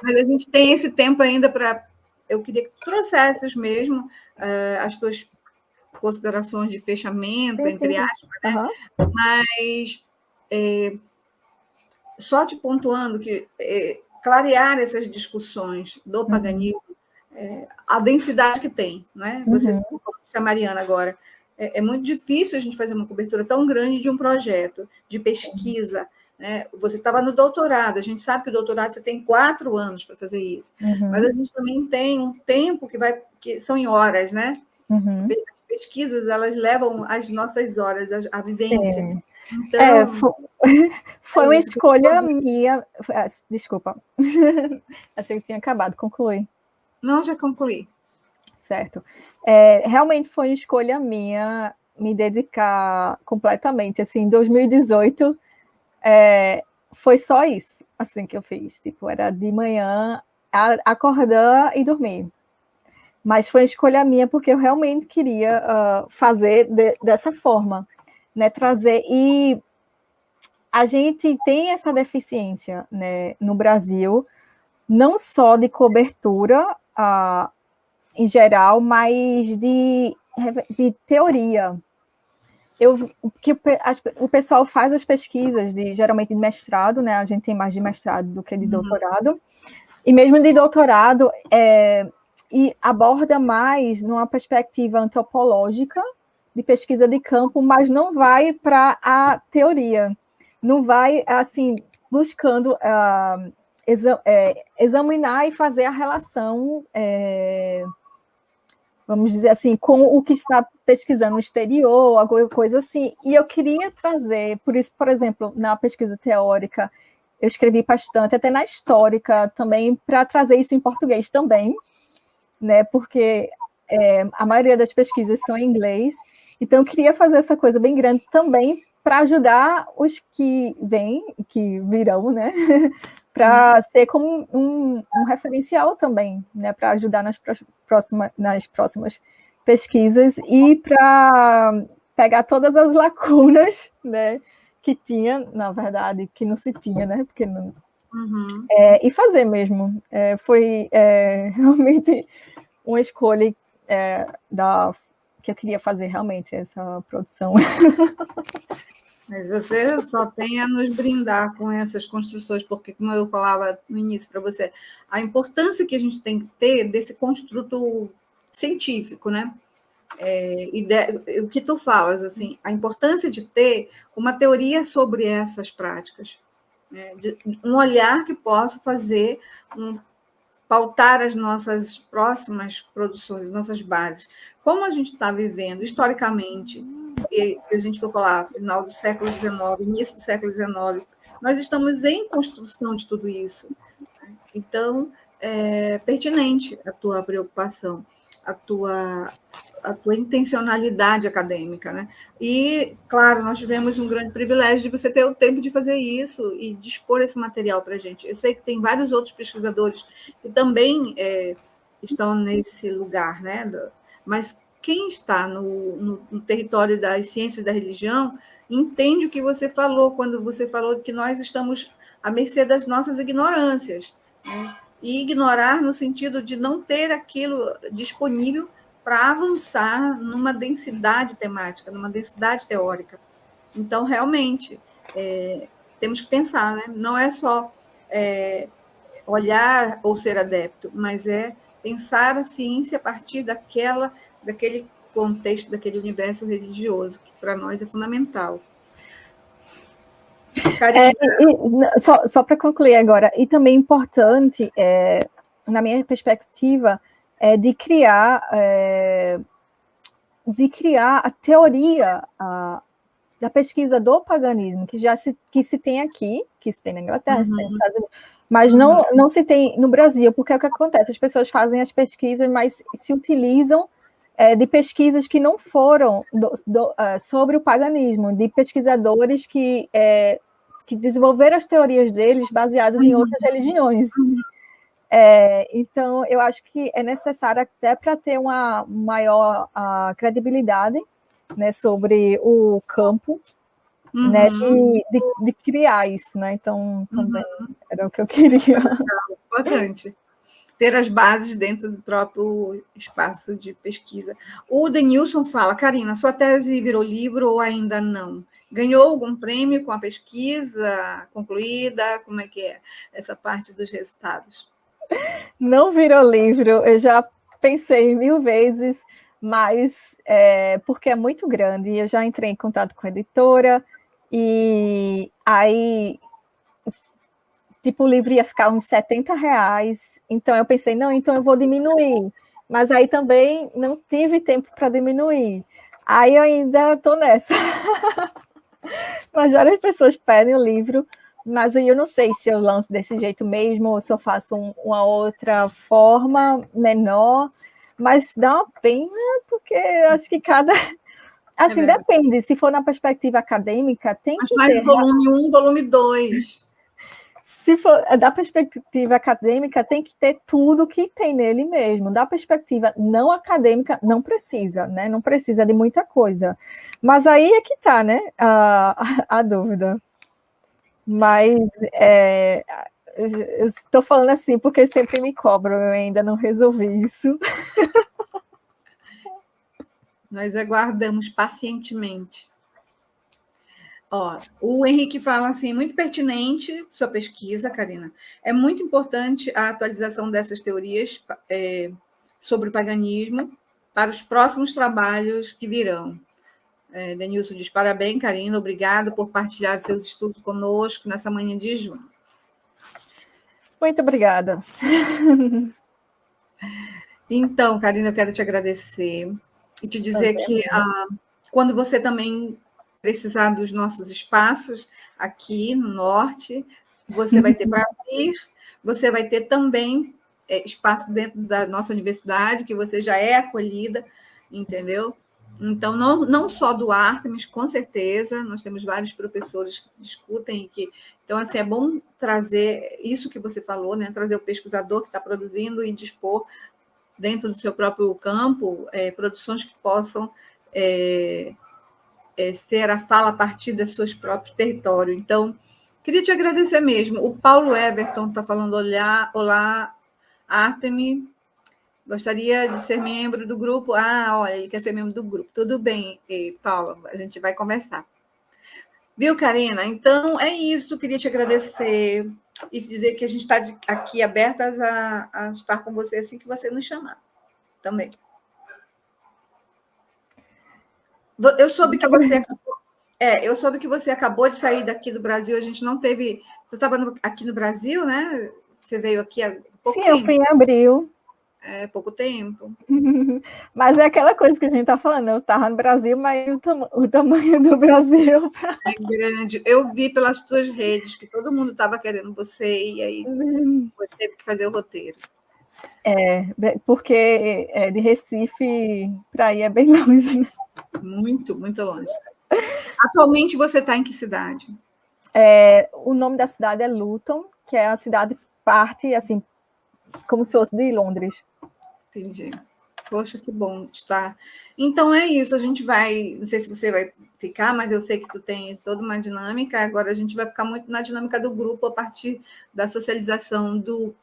Mas a gente tem esse tempo ainda para... Eu queria que tu trouxesses mesmo as tuas considerações de fechamento, entre aspas, né? Mas só te pontuando que clarear essas discussões do paganismo, a densidade que tem, né? Você, como disse a Mariana agora, é muito difícil a gente fazer uma cobertura tão grande de um projeto, de pesquisa, né? Você estava no doutorado, a gente sabe que o doutorado você tem 4 anos para fazer isso, mas a gente também tem um tempo que são em horas, né? As pesquisas, elas levam as nossas horas, a vivência. Sim. Então, foi uma escolha minha. Desculpa. Achei que tinha acabado. Conclui. Não, já concluí. Certo. Realmente foi uma escolha minha me dedicar completamente. Assim, em 2018, foi só isso assim que eu fiz. Tipo, era de manhã acordar e dormir. Mas foi uma escolha minha porque eu realmente queria fazer dessa forma, né? Trazer. E a gente tem essa deficiência, né, no Brasil, não só de cobertura em geral, mas de teoria. O pessoal faz as pesquisas, geralmente de mestrado, né? A gente tem mais de mestrado do que de doutorado, e mesmo de doutorado, e aborda mais numa perspectiva antropológica, de pesquisa de campo, mas não vai para a teoria, não vai, assim, buscando examinar e fazer a relação, vamos dizer assim, com o que está pesquisando no exterior, alguma coisa assim. E eu queria trazer, por isso, por exemplo, na pesquisa teórica, eu escrevi bastante, até na histórica também, para trazer isso em português também, né? Porque a maioria das pesquisas são em inglês, então eu queria fazer essa coisa bem grande também para ajudar os que vêm, que virão, né? Para ser como um referencial também, né? Para ajudar nas próximas pesquisas e para pegar todas as lacunas, né? Que tinha, na verdade, que não se tinha, né? Porque não... e fazer mesmo. Foi realmente uma escolha que eu queria fazer realmente, essa produção. Mas você só tem a nos brindar com essas construções, porque, como eu falava no início para você, a importância que a gente tem que ter desse construto científico, né? O que tu falas, assim, a importância de ter uma teoria sobre essas práticas, né? Um olhar que possa fazer pautar as nossas próximas produções, nossas bases. Como a gente está vivendo historicamente, e se a gente for falar final do século XIX, início do século XIX, nós estamos em construção de tudo isso. Então, é pertinente a tua preocupação, a tua intencionalidade acadêmica, né? E, claro, nós tivemos um grande privilégio de você ter o tempo de fazer isso e dispor esse material para a gente. Eu sei que tem vários outros pesquisadores que também estão nesse lugar, né? Mas quem está no território das ciências da religião entende o que você falou, quando você falou que nós estamos à mercê das nossas ignorâncias, né? E ignorar no sentido de não ter aquilo disponível para avançar numa densidade temática, numa densidade teórica. Então, realmente, temos que pensar, né? Não é só olhar ou ser adepto, mas é pensar a ciência a partir daquele contexto, daquele universo religioso, que para nós é fundamental. Só para concluir agora, e também importante na minha perspectiva, é de criar a teoria da pesquisa do paganismo, que se tem aqui, que se tem na Inglaterra, se tem nos Estados Unidos, mas não se tem no Brasil, porque é o que acontece, as pessoas fazem as pesquisas, mas se utilizam de pesquisas que não foram sobre o paganismo, de pesquisadores que desenvolveram as teorias deles baseadas em outras religiões. Então, eu acho que é necessário até para ter uma maior credibilidade, né, sobre o campo, né, de criar isso, né? Então, também era o que eu queria. Importante. Ter as bases dentro do próprio espaço de pesquisa. O Denilson fala, Karina, sua tese virou livro ou ainda não? Ganhou algum prêmio com a pesquisa concluída? Como é que é essa parte dos resultados? Não virou livro, eu já pensei 1000 vezes, mas porque é muito grande, eu já entrei em contato com a editora, e aí tipo, o livro ia ficar uns R$70, então eu pensei, não, então eu vou diminuir, mas aí também não tive tempo para diminuir, aí eu ainda estou nessa. Mas várias pessoas pedem o livro, mas aí eu não sei se eu lanço desse jeito mesmo, ou se eu faço uma outra forma menor, mas dá uma pena, porque acho que cada... Assim, depende, se for na perspectiva acadêmica, tem mas que faz ter... volume 1, volume 2. Se for da perspectiva acadêmica, tem que ter tudo que tem nele mesmo. Da perspectiva não acadêmica, não precisa, né? Não precisa de muita coisa. Mas aí é que está, né? A dúvida. Mas eu estou falando assim porque sempre me cobram, eu ainda não resolvi isso. Nós aguardamos pacientemente. Ó, o Henrique fala assim, muito pertinente sua pesquisa, Karina. É muito importante a atualização dessas teorias sobre o paganismo para os próximos trabalhos que virão. Denilson diz, parabéns, Karina, obrigado por partilhar seus estudos conosco nessa manhã de junho. Muito obrigada. Então, Karina, eu quero te agradecer e te dizer que quando você também precisar dos nossos espaços aqui no Norte, você vai ter para vir, você vai ter também espaço dentro da nossa universidade, que você já é acolhida, entendeu? Então, não só do Artemis, com certeza, nós temos vários professores que discutem, então, assim, é bom trazer isso que você falou, né? Trazer o pesquisador que está produzindo e dispor dentro do seu próprio campo, produções que possam ser a fala a partir dos seus próprios territórios. Então, queria te agradecer mesmo. O Paulo Everton está falando, olá, Artemis, gostaria de ser membro do grupo. Olha, ele quer ser membro do grupo. Tudo bem, Paulo, a gente vai conversar. Viu, Karina? Então, é isso, queria te agradecer e dizer que a gente está aqui abertas a estar com você assim que você nos chamar. Também. Eu soube que você acabou de sair daqui do Brasil, a gente não teve... Você estava aqui no Brasil, né? Você veio aqui há pouco tempo. Sim, eu fui em abril. Pouco tempo. Mas é aquela coisa que a gente está falando, eu estava no Brasil, mas o tamanho do Brasil... É grande. Eu vi pelas tuas redes que todo mundo estava querendo você, e aí você teve que fazer o roteiro. Porque de Recife para ir é bem longe, né? Muito, muito longe. Atualmente você está em que cidade? O nome da cidade é Luton, que é uma cidade parte, assim, como se fosse de Londres. Entendi. Poxa, que bom estar. Então é isso, a gente vai, não sei se você vai ficar, mas eu sei que tu tens toda uma dinâmica, agora a gente vai ficar muito na dinâmica do grupo a partir da socialização do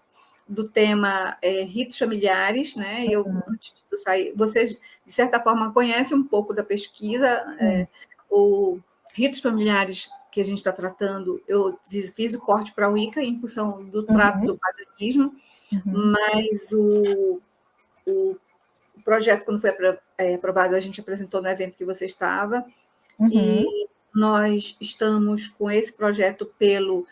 tema ritos familiares, né? E eu, antes de sair, vocês, de certa forma, conhecem um pouco da pesquisa, o ritos familiares que a gente está tratando, eu fiz o corte para a Wicca em função do trato do paganismo, mas o projeto, quando foi aprovado, a gente apresentou no evento que você estava, e nós estamos com esse projeto pelo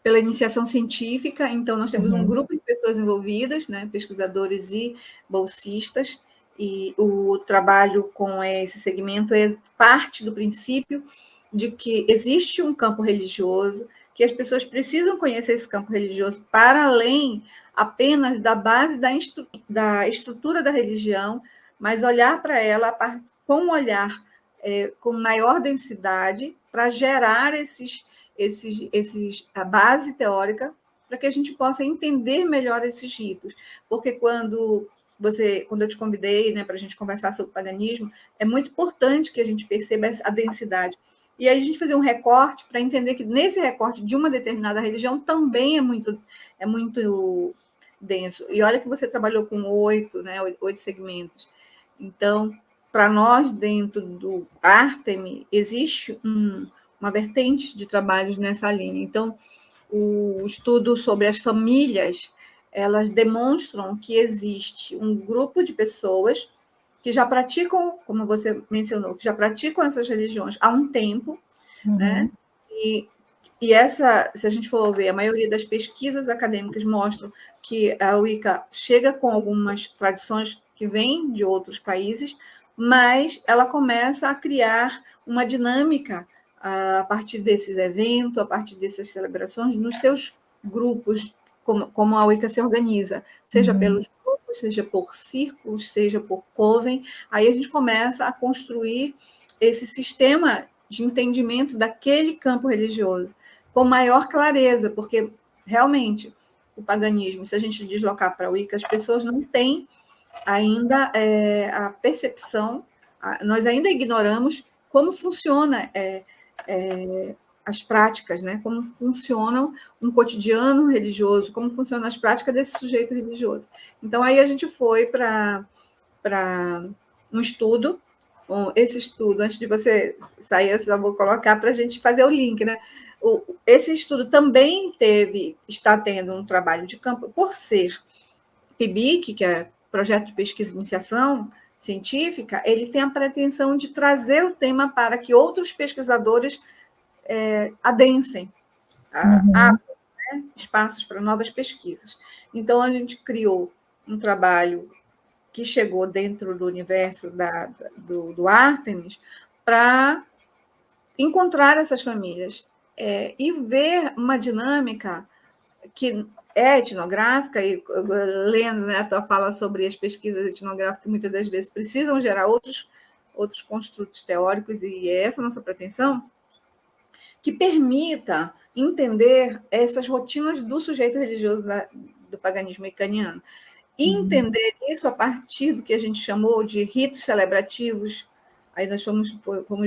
pela iniciação científica. Então, nós temos um grupo de pessoas envolvidas, né, pesquisadores e bolsistas, e o trabalho com esse segmento é parte do princípio de que existe um campo religioso, que as pessoas precisam conhecer esse campo religioso para além apenas da base da estrutura da religião, mas olhar para ela com um olhar com maior densidade para gerar a base teórica para que a gente possa entender melhor esses ritos. Porque quando eu te convidei, né, para a gente conversar sobre o paganismo, é muito importante que a gente perceba a densidade. E aí a gente fazer um recorte para entender que nesse recorte de uma determinada religião também é muito denso. E olha que você trabalhou com 8, né, 8 segmentos. Então, para nós, dentro do Artemi, existe uma vertente de trabalhos nessa linha. Então, o estudo sobre as famílias, elas demonstram que existe um grupo de pessoas que já praticam, como você mencionou, que já praticam essas religiões há um tempo, né? E essa, se a gente for ver, a maioria das pesquisas acadêmicas mostram que a Wicca chega com algumas tradições que vêm de outros países, mas ela começa a criar uma dinâmica a partir desses eventos, a partir dessas celebrações, nos seus grupos, como a Wicca se organiza, seja pelos grupos, seja por círculos, seja por coven. Aí a gente começa a construir esse sistema de entendimento daquele campo religioso com maior clareza, porque realmente o paganismo, se a gente deslocar para a Wicca, as pessoas não têm ainda a percepção, nós ainda ignoramos como funciona as práticas, né? Como funcionam um cotidiano religioso, como funcionam as práticas desse sujeito religioso. Então, aí a gente foi para um estudo. Bom, esse estudo, antes de você sair, eu só vou colocar para a gente fazer o link, né? Esse estudo também está tendo um trabalho de campo, por ser PIBIC, que é Projeto de Pesquisa e Iniciação Científica, ele tem a pretensão de trazer o tema para que outros pesquisadores adensem, abram, né, espaços para novas pesquisas. Então, a gente criou um trabalho que chegou dentro do universo do Artemis para encontrar essas famílias e ver uma dinâmica que é etnográfica, e lendo, né, a tua fala sobre as pesquisas etnográficas, que muitas das vezes precisam gerar outros construtos teóricos, e é essa a nossa pretensão, que permita entender essas rotinas do sujeito religioso do paganismo icaniano. E entender isso a partir do que a gente chamou de ritos celebrativos. Aí nós fomos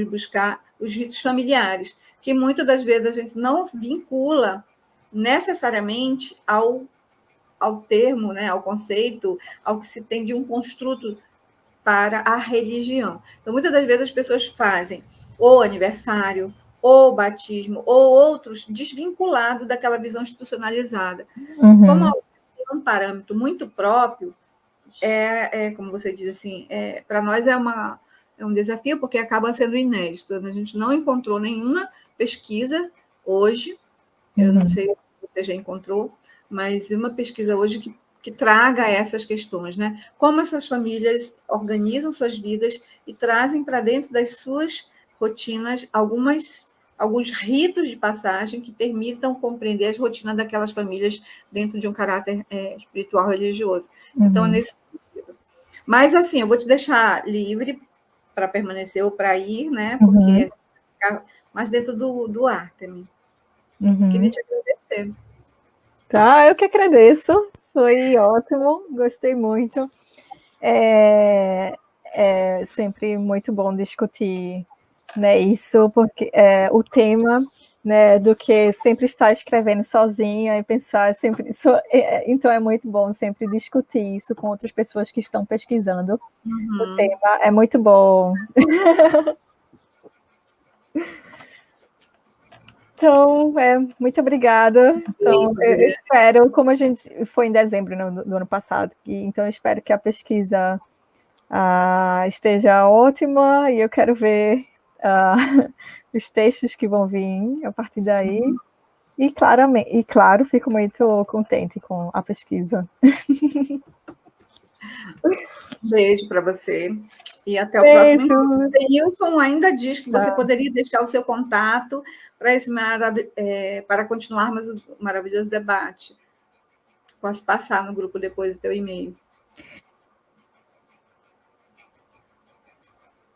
buscar os ritos familiares, que muitas das vezes a gente não vincula necessariamente ao termo, né, ao conceito, ao que se tem de um construto para a religião. Então, muitas das vezes as pessoas fazem ou aniversário, ou batismo, ou outros desvinculados daquela visão institucionalizada. Como é um parâmetro muito próprio, como você diz assim, para nós é um desafio, porque acaba sendo inédito. A gente não encontrou nenhuma pesquisa hoje, eu não sei se você já encontrou, mas uma pesquisa hoje que traga essas questões, né? Como essas famílias organizam suas vidas e trazem para dentro das suas rotinas alguns ritos de passagem que permitam compreender as rotinas daquelas famílias dentro de um caráter espiritual religioso. Então, é nesse sentido. Mas, assim, eu vou te deixar livre para permanecer ou para ir, né? Porque a gente vai ficar mais dentro do Artemis. Queria te agradecer. Tá, eu que agradeço. Foi ótimo, gostei muito. É sempre muito bom discutir, né, isso, porque o tema, né, do que sempre estar escrevendo sozinha e pensar sempre isso. Então é muito bom sempre discutir isso com outras pessoas que estão pesquisando o tema. É muito bom. Então, muito obrigada. Então, eu espero, como a gente foi em dezembro do ano passado, então eu espero que a pesquisa esteja ótima, e eu quero ver os textos que vão vir a partir daí. E, claramente, e claro, fico muito contente com a pesquisa. Beijo para você e até o próximo Beijo. encontro. Denilson ainda diz que você Tá. poderia deixar o seu contato para para continuarmos o maravilhoso debate. Posso passar no grupo depois o teu e-mail.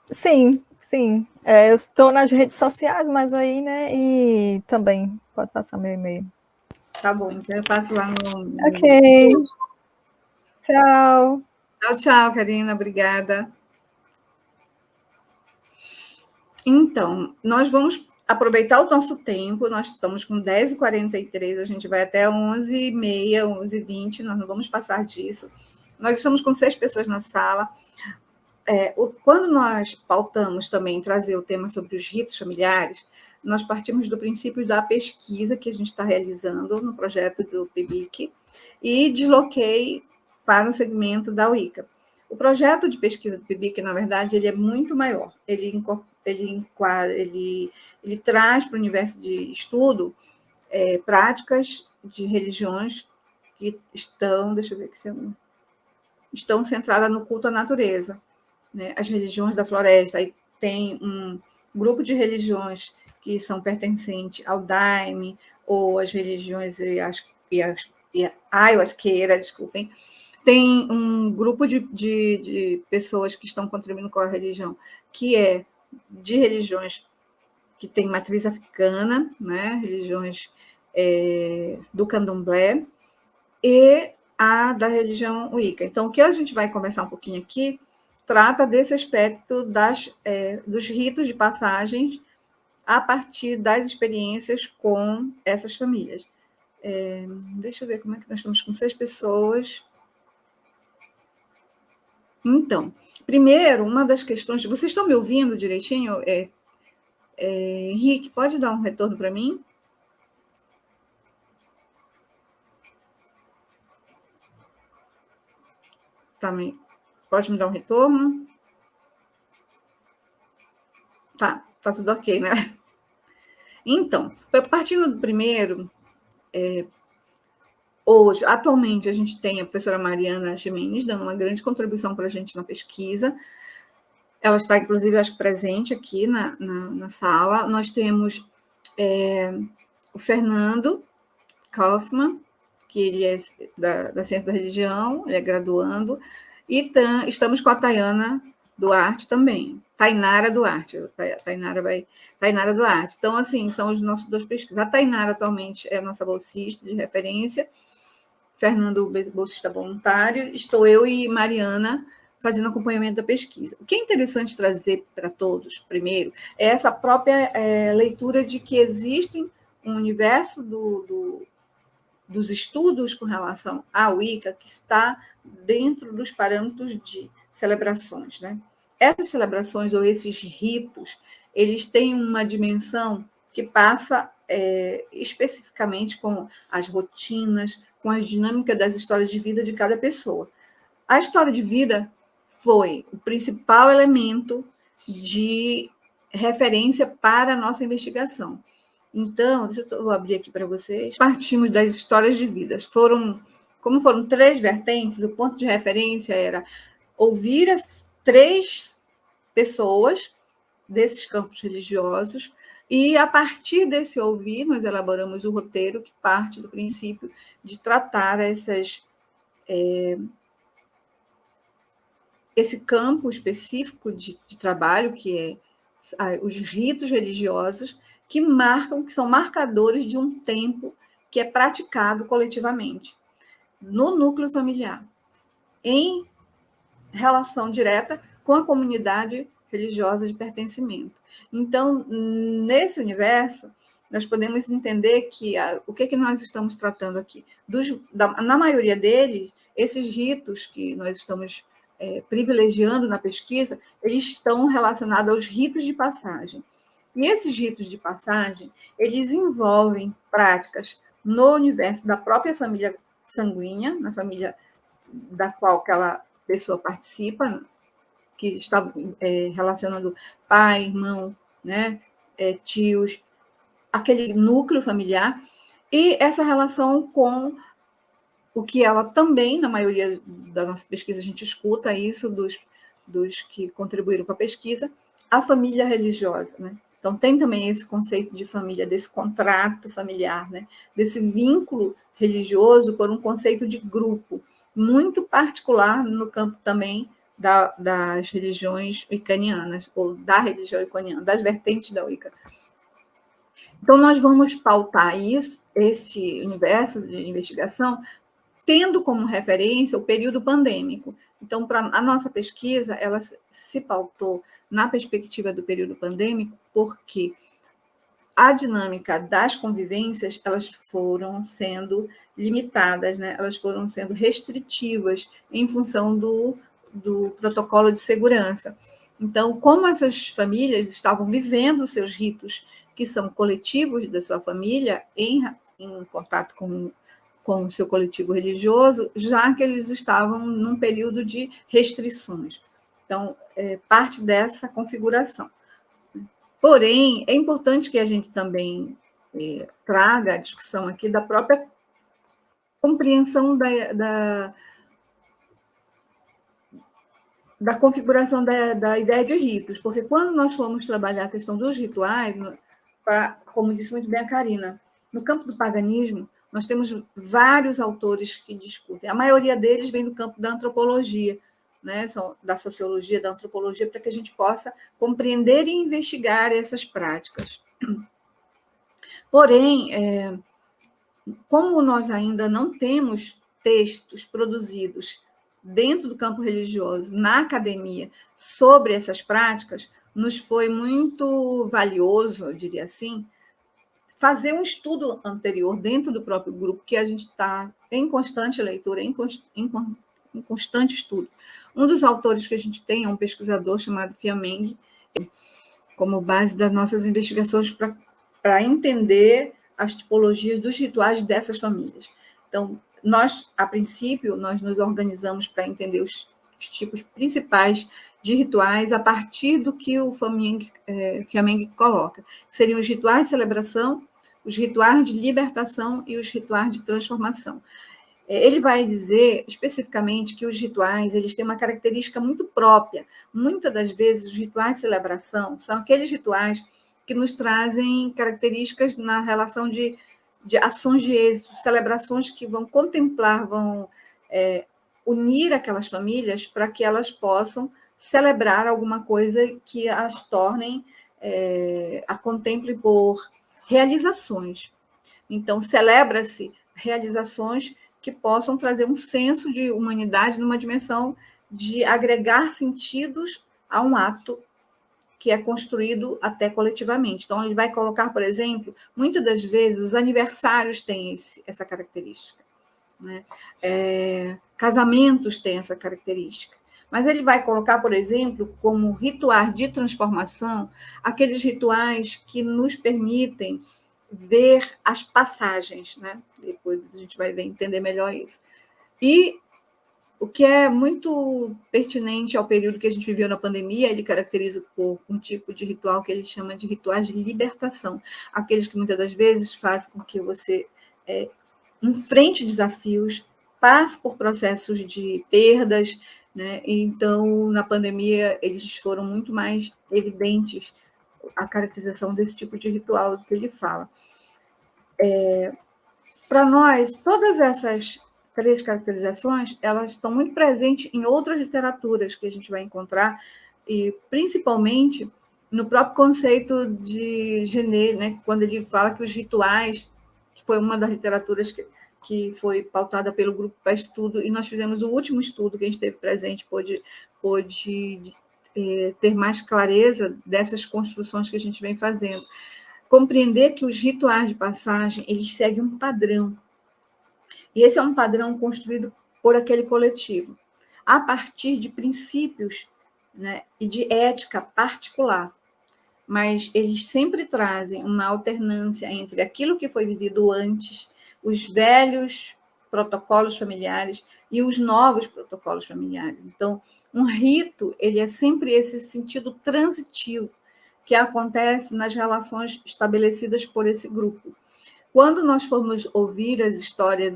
Sim, sim. Eu estou nas redes sociais, mas aí, né? E também pode passar meu e-mail. Tá bom, então eu passo lá no Ok. grupo. Tchau. Tchau, tchau, Karina. Obrigada. Então, nós vamos aproveitar o nosso tempo. Nós estamos com 10h43, a gente vai até 11h30, 11h20, nós não vamos passar disso. Nós estamos com 6 pessoas na sala. Quando nós pautamos também trazer o tema sobre os ritos familiares, nós partimos do princípio da pesquisa que a gente está realizando no projeto do PIBIC e desloquei para o segmento da Wicca. O projeto de pesquisa do PIBIC, na verdade, ele é muito maior. Ele traz para o universo de estudo práticas de religiões que estão, deixa eu ver aqui, estão centradas no culto à natureza, né? As religiões da floresta. Aí tem um grupo de religiões que são pertencentes ao Daime, ou as religiões ayahuasqueira, desculpem. Tem um grupo de pessoas que estão contribuindo com a religião, que é de religiões que tem matriz africana, né? Religiões do candomblé, e a da religião Wicca. Então, o que a gente vai conversar um pouquinho aqui trata desse aspecto dos ritos de passagens a partir das experiências com essas famílias. Deixa eu ver como é que nós estamos com 6 pessoas. Então, primeiro, uma das questões... Vocês estão me ouvindo direitinho? Henrique, pode dar um retorno para mim? Também. Pode me dar um retorno? Tá tudo ok, né? Então, partindo do primeiro, hoje, atualmente, a gente tem a professora Mariana Ximenes dando uma grande contribuição para a gente na pesquisa. Ela está, inclusive, acho que presente aqui na sala. Nós temos o Fernando Kaufmann, que ele é da Ciência da Religião, ele é graduando, e estamos com a Tayana Duarte também, Tainara Duarte, Tainara Duarte. Então, assim, são os nossos 2 pesquisas. A Tainara, atualmente, é a nossa bolsista de referência, Fernando, bolsista voluntário, estou eu e Mariana fazendo acompanhamento da pesquisa. O que é interessante trazer para todos, primeiro, é essa própria leitura de que existe um universo dos estudos com relação à Wicca que está dentro dos parâmetros de celebrações, né? Essas celebrações ou esses ritos, eles têm uma dimensão que passa especificamente com as rotinas, com as dinâmicas das histórias de vida de cada pessoa. A história de vida foi o principal elemento de referência para a nossa investigação. Então, deixa eu abrir aqui para vocês. Partimos das histórias de vidas. Como foram 3 vertentes, o ponto de referência era ouvir as 3 pessoas desses campos religiosos e, a partir desse ouvir, nós elaboramos o roteiro que parte do princípio de tratar esse campo específico de trabalho, que é os ritos religiosos, que são marcadores de um tempo que é praticado coletivamente no núcleo familiar, em relação direta com a comunidade religiosa de pertencimento. Então, nesse universo, nós podemos entender que o que nós estamos tratando aqui? Na maioria deles, esses ritos que nós estamos privilegiando na pesquisa, eles estão relacionados aos ritos de passagem. E esses ritos de passagem, eles envolvem práticas no universo da própria família sanguínea, na família da qual aquela pessoa participa, que está relacionando pai, irmão, né, tios, aquele núcleo familiar, E essa relação com o que ela também, na maioria da nossa pesquisa, a gente escuta isso dos que contribuíram com a pesquisa, a família religiosa, né? Então, tem também esse conceito de família, desse contrato familiar, né? Desse vínculo religioso por um conceito de grupo, muito particular no campo também das religiões wiccanianas, ou da religião wiccaniana, das vertentes da Wicca. Então, nós vamos pautar esse universo de investigação, tendo como referência o período pandêmico. Então, a nossa pesquisa, ela se pautou na perspectiva do período pandêmico, porque a dinâmica das convivências, elas foram sendo limitadas, né? Elas foram sendo restritivas em função do protocolo de segurança. Então, como essas famílias estavam vivendo seus ritos, que são coletivos da sua família, em contato com o seu coletivo religioso, já que eles estavam num período de restrições. Então, parte dessa configuração. Porém, é importante que a gente também traga a discussão aqui da própria compreensão da configuração da ideia de ritos, porque quando nós fomos trabalhar a questão dos rituais, como disse muito bem a Karina, no campo do paganismo, nós temos vários autores que discutem. A maioria deles vem do campo da antropologia, né? São da sociologia, da antropologia, para que a gente possa compreender e investigar essas práticas. Porém, como nós ainda não temos textos produzidos dentro do campo religioso, na academia, sobre essas práticas, nos foi muito valioso, eu diria assim, fazer um estudo anterior dentro do próprio grupo, que a gente está em constante leitura, em constante estudo. Um dos autores que a gente tem é um pesquisador chamado Fiameng, como base das nossas investigações para entender as tipologias dos rituais dessas famílias. Então, nós, a princípio, nós nos organizamos para entender os tipos principais de rituais a partir do que o Fiameng coloca. Seriam os rituais de celebração, os rituais de libertação e os rituais de transformação. Ele vai dizer especificamente que os rituais eles têm uma característica muito própria. Muitas das vezes, os rituais de celebração são aqueles rituais que nos trazem características na relação de ações de êxito, celebrações que vão contemplar, vão unir aquelas famílias para que elas possam celebrar alguma coisa que as tornem, a contemple por realizações. Então, celebra-se realizações que possam trazer um senso de humanidade numa dimensão de agregar sentidos a um ato que é construído até coletivamente. Então, ele vai colocar, por exemplo, muitas das vezes os aniversários têm essa característica, né? Casamentos têm essa característica. Mas ele vai colocar, por exemplo, como rituais de transformação, aqueles rituais que nos permitem ver as passagens, né? Depois a gente vai entender melhor isso. E o que é muito pertinente ao período que a gente viveu na pandemia, ele caracteriza por um tipo de ritual que ele chama de rituais de libertação, aqueles que muitas das vezes fazem com que você enfrente desafios, passe por processos de perdas, né? Então, na pandemia, eles foram muito mais evidentes a caracterização desse tipo de ritual que ele fala. Para nós, todas essas 3 caracterizações, elas estão muito presentes em outras literaturas que a gente vai encontrar, e principalmente no próprio conceito de Genet, né? Quando ele fala que os rituais, que foi uma das literaturas que foi pautada pelo grupo para estudo, e nós fizemos o último estudo que a gente teve presente, pôde ter mais clareza dessas construções que a gente vem fazendo. Compreender que os rituais de passagem, eles seguem um padrão. E esse é um padrão construído por aquele coletivo, a partir de princípios, né, e de ética particular. Mas eles sempre trazem uma alternância entre aquilo que foi vivido antes, os velhos protocolos familiares e os novos protocolos familiares. Então, um rito, ele é sempre esse sentido transitivo que acontece nas relações estabelecidas por esse grupo. quando nós formos ouvir as histórias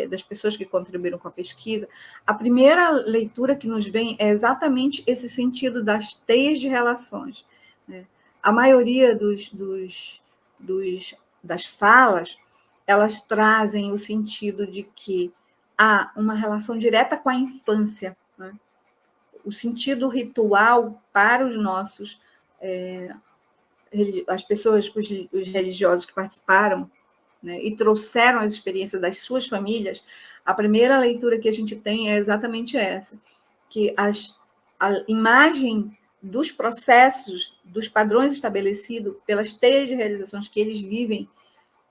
das pessoas que contribuíram com a pesquisa, a primeira leitura que nos vem é exatamente esse sentido das teias de relações, né? A maioria das falas, elas trazem o sentido de que há uma relação direta com a infância, né? O sentido ritual para os nossos, as pessoas, os religiosos que participaram, né, e trouxeram as experiências das suas famílias, a primeira leitura que a gente tem é exatamente essa, que a imagem dos processos, dos padrões estabelecidos pelas teias de realizações que eles vivem,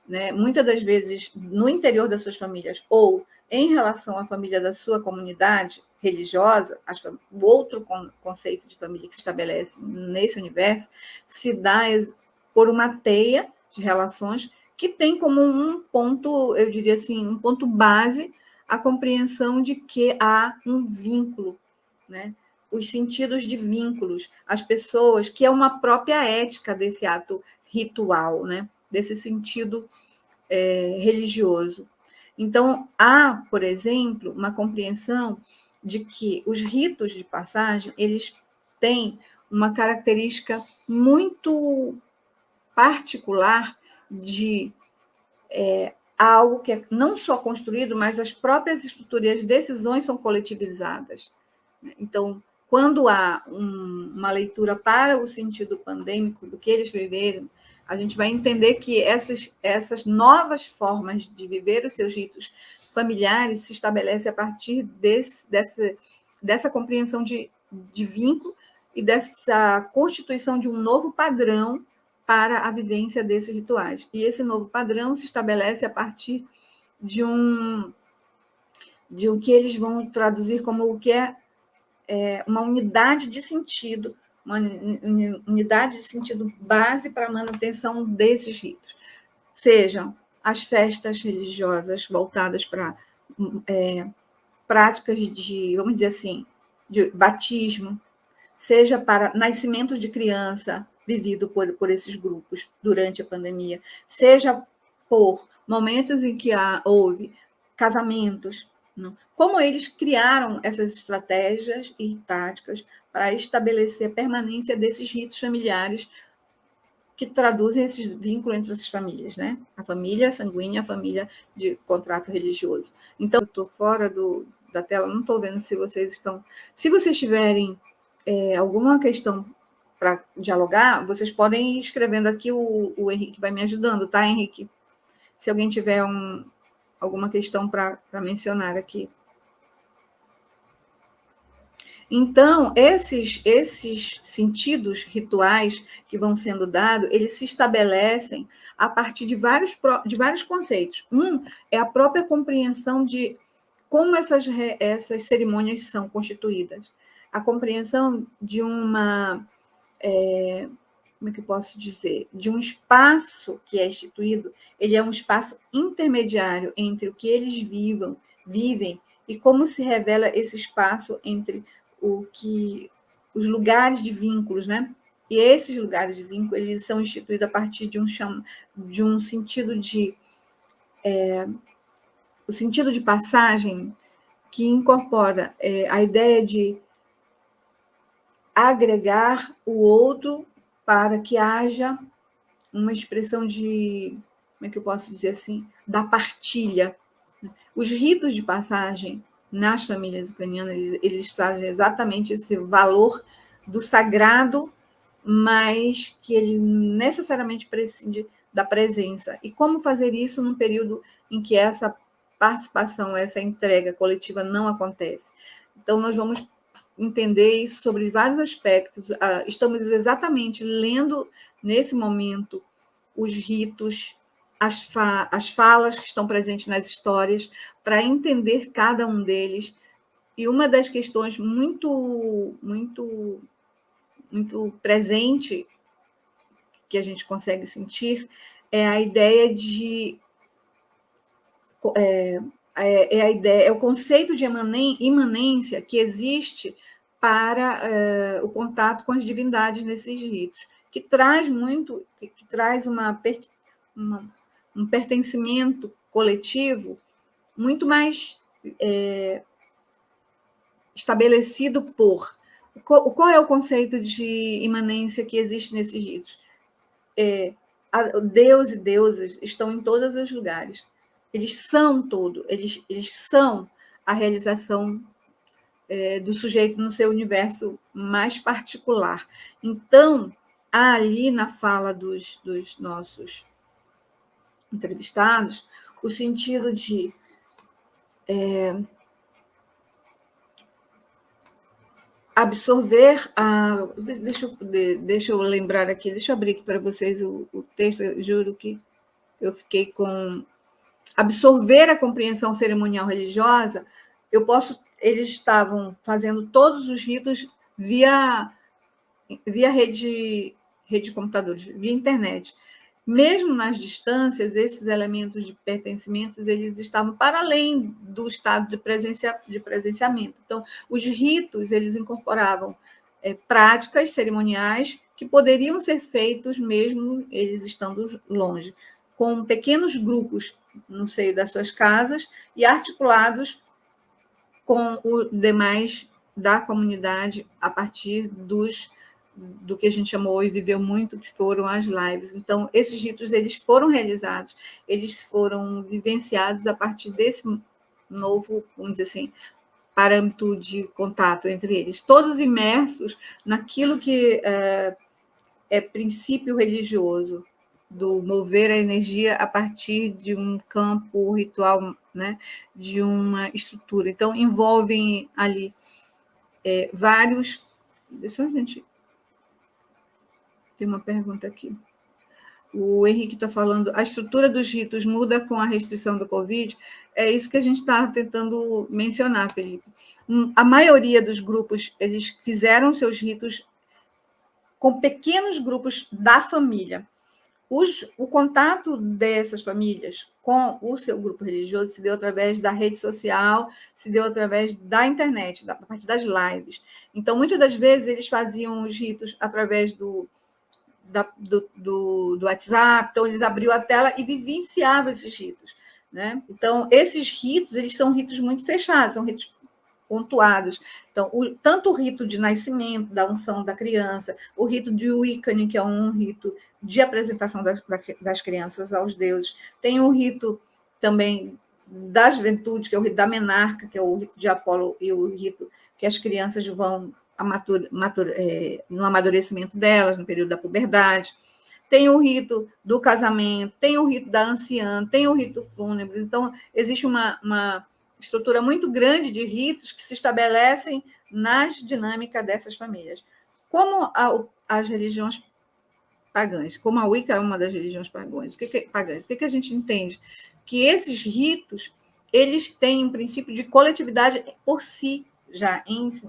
né, muitas das vezes no interior das suas famílias ou em relação à família da sua comunidade religiosa, o outro conceito de família que se estabelece nesse universo se dá por uma teia de relações que tem como um ponto, eu diria assim, um ponto base a compreensão de que há um vínculo, né? Os sentidos de vínculos, as pessoas, que é uma própria ética desse ato ritual, né? Desse sentido religioso. Então, há, por exemplo, uma compreensão de que os ritos de passagem, eles têm uma característica muito particular de algo que é não só construído, mas as próprias estruturas e as decisões são coletivizadas. Então, quando há uma leitura para o sentido pandêmico do que eles viveram, a gente vai entender que essas novas formas de viver os seus ritos familiares se estabelecem a partir dessa compreensão de vínculo e dessa constituição de um novo padrão para a vivência desses rituais. E esse novo padrão se estabelece a partir de um que eles vão traduzir como o que é uma unidade de sentido, uma unidade de sentido base para a manutenção desses ritos. Sejam as festas religiosas voltadas para práticas de, vamos dizer assim, de batismo, seja para nascimento de criança vivido por esses grupos durante a pandemia, seja por momentos em que houve casamentos, não? Como eles criaram essas estratégias e táticas para estabelecer a permanência desses ritos familiares que traduzem esse vínculo entre as famílias, né? A família sanguínea, a família de contrato religioso. Então, eu estou fora da tela, não estou vendo se vocês estão... Se vocês tiverem alguma questão para dialogar, vocês podem ir escrevendo aqui, o Henrique vai me ajudando, tá, Henrique? Se alguém tiver alguma questão para mencionar aqui. Então, esses sentidos rituais que vão sendo dados, eles se estabelecem a partir de vários conceitos. É a própria compreensão de como essas cerimônias são constituídas. A compreensão de como é que eu posso dizer? De um espaço que é instituído, ele é um espaço intermediário entre o que eles vivem e como se revela esse espaço entre os lugares de vínculos, né? E esses lugares de vínculo, eles são instituídos a partir de um sentido o sentido de passagem que incorpora a ideia de agregar o outro para que haja uma expressão de, como é que eu posso dizer assim, da partilha. Os ritos de passagem nas famílias ucranianas, eles trazem exatamente esse valor do sagrado, mas que ele necessariamente prescinde da presença. E como fazer isso num período em que essa participação, essa entrega coletiva não acontece? Então, nós vamos entender isso sobre vários aspectos. Estamos exatamente lendo, nesse momento, os ritos, as falas que estão presentes nas histórias, para entender cada um deles. E uma das questões muito, muito, muito presente que a gente consegue sentir é a ideia de... é o conceito de imanência que existe para o contato com as divindades nesses ritos, que traz uma um pertencimento coletivo muito mais estabelecido por... Qual é o conceito de imanência que existe nesses ritos? Deus e deusas estão em todos os lugares. Eles são tudo. Eles são a realização do sujeito no seu universo mais particular. Então, há ali na fala dos nossos entrevistados o sentido de absorver a... Deixa eu lembrar aqui, deixa eu abrir aqui para vocês o texto, eu juro que eu fiquei com... Absorver a compreensão cerimonial religiosa, eles estavam fazendo todos os ritos via rede de computadores, via internet. Mesmo nas distâncias, esses elementos de pertencimento, eles estavam para além do estado de presenciamento. Então, os ritos, eles incorporavam práticas cerimoniais que poderiam ser feitos mesmo eles estando longe, com pequenos grupos no seio das suas casas e articulados com os demais da comunidade a partir do que a gente chamou e viveu muito, que foram as lives. Então, esses ritos eles foram realizados, eles foram vivenciados a partir desse novo, vamos dizer assim, parâmetro de contato entre eles, todos imersos naquilo que é princípio religioso, do mover a energia a partir de um campo ritual, né, de uma estrutura. Então, envolvem ali vários... Deixa a gente... Tem uma pergunta aqui. O Henrique está falando, a estrutura dos ritos muda com a restrição do Covid? É isso que a gente está tentando mencionar, Felipe. A maioria dos grupos, eles fizeram seus ritos com pequenos grupos da família. O contato dessas famílias com o seu grupo religioso se deu através da rede social, se deu através da internet, a partir das lives. Então, muitas das vezes, eles faziam os ritos através do WhatsApp, então eles abriam a tela e vivenciavam esses ritos, né? Então, esses ritos, eles são ritos muito fechados, são ritos pontuados. Então, tanto o rito de nascimento, da unção da criança, o rito de Wiccan, que é um rito de apresentação das crianças aos deuses, tem o rito também da juventude, que é o rito da menarca, que é o rito de Apolo, e o rito que as crianças vão no amadurecimento delas, no período da puberdade. Tem o rito do casamento, tem o rito da anciã, tem o rito fúnebre. Então, existe uma estrutura muito grande de ritos que se estabelecem nas dinâmicas dessas famílias. Como as religiões pagãs, como a Wicca é uma das religiões pagãs, o que a gente entende? Que esses ritos, eles têm um princípio de coletividade por si, já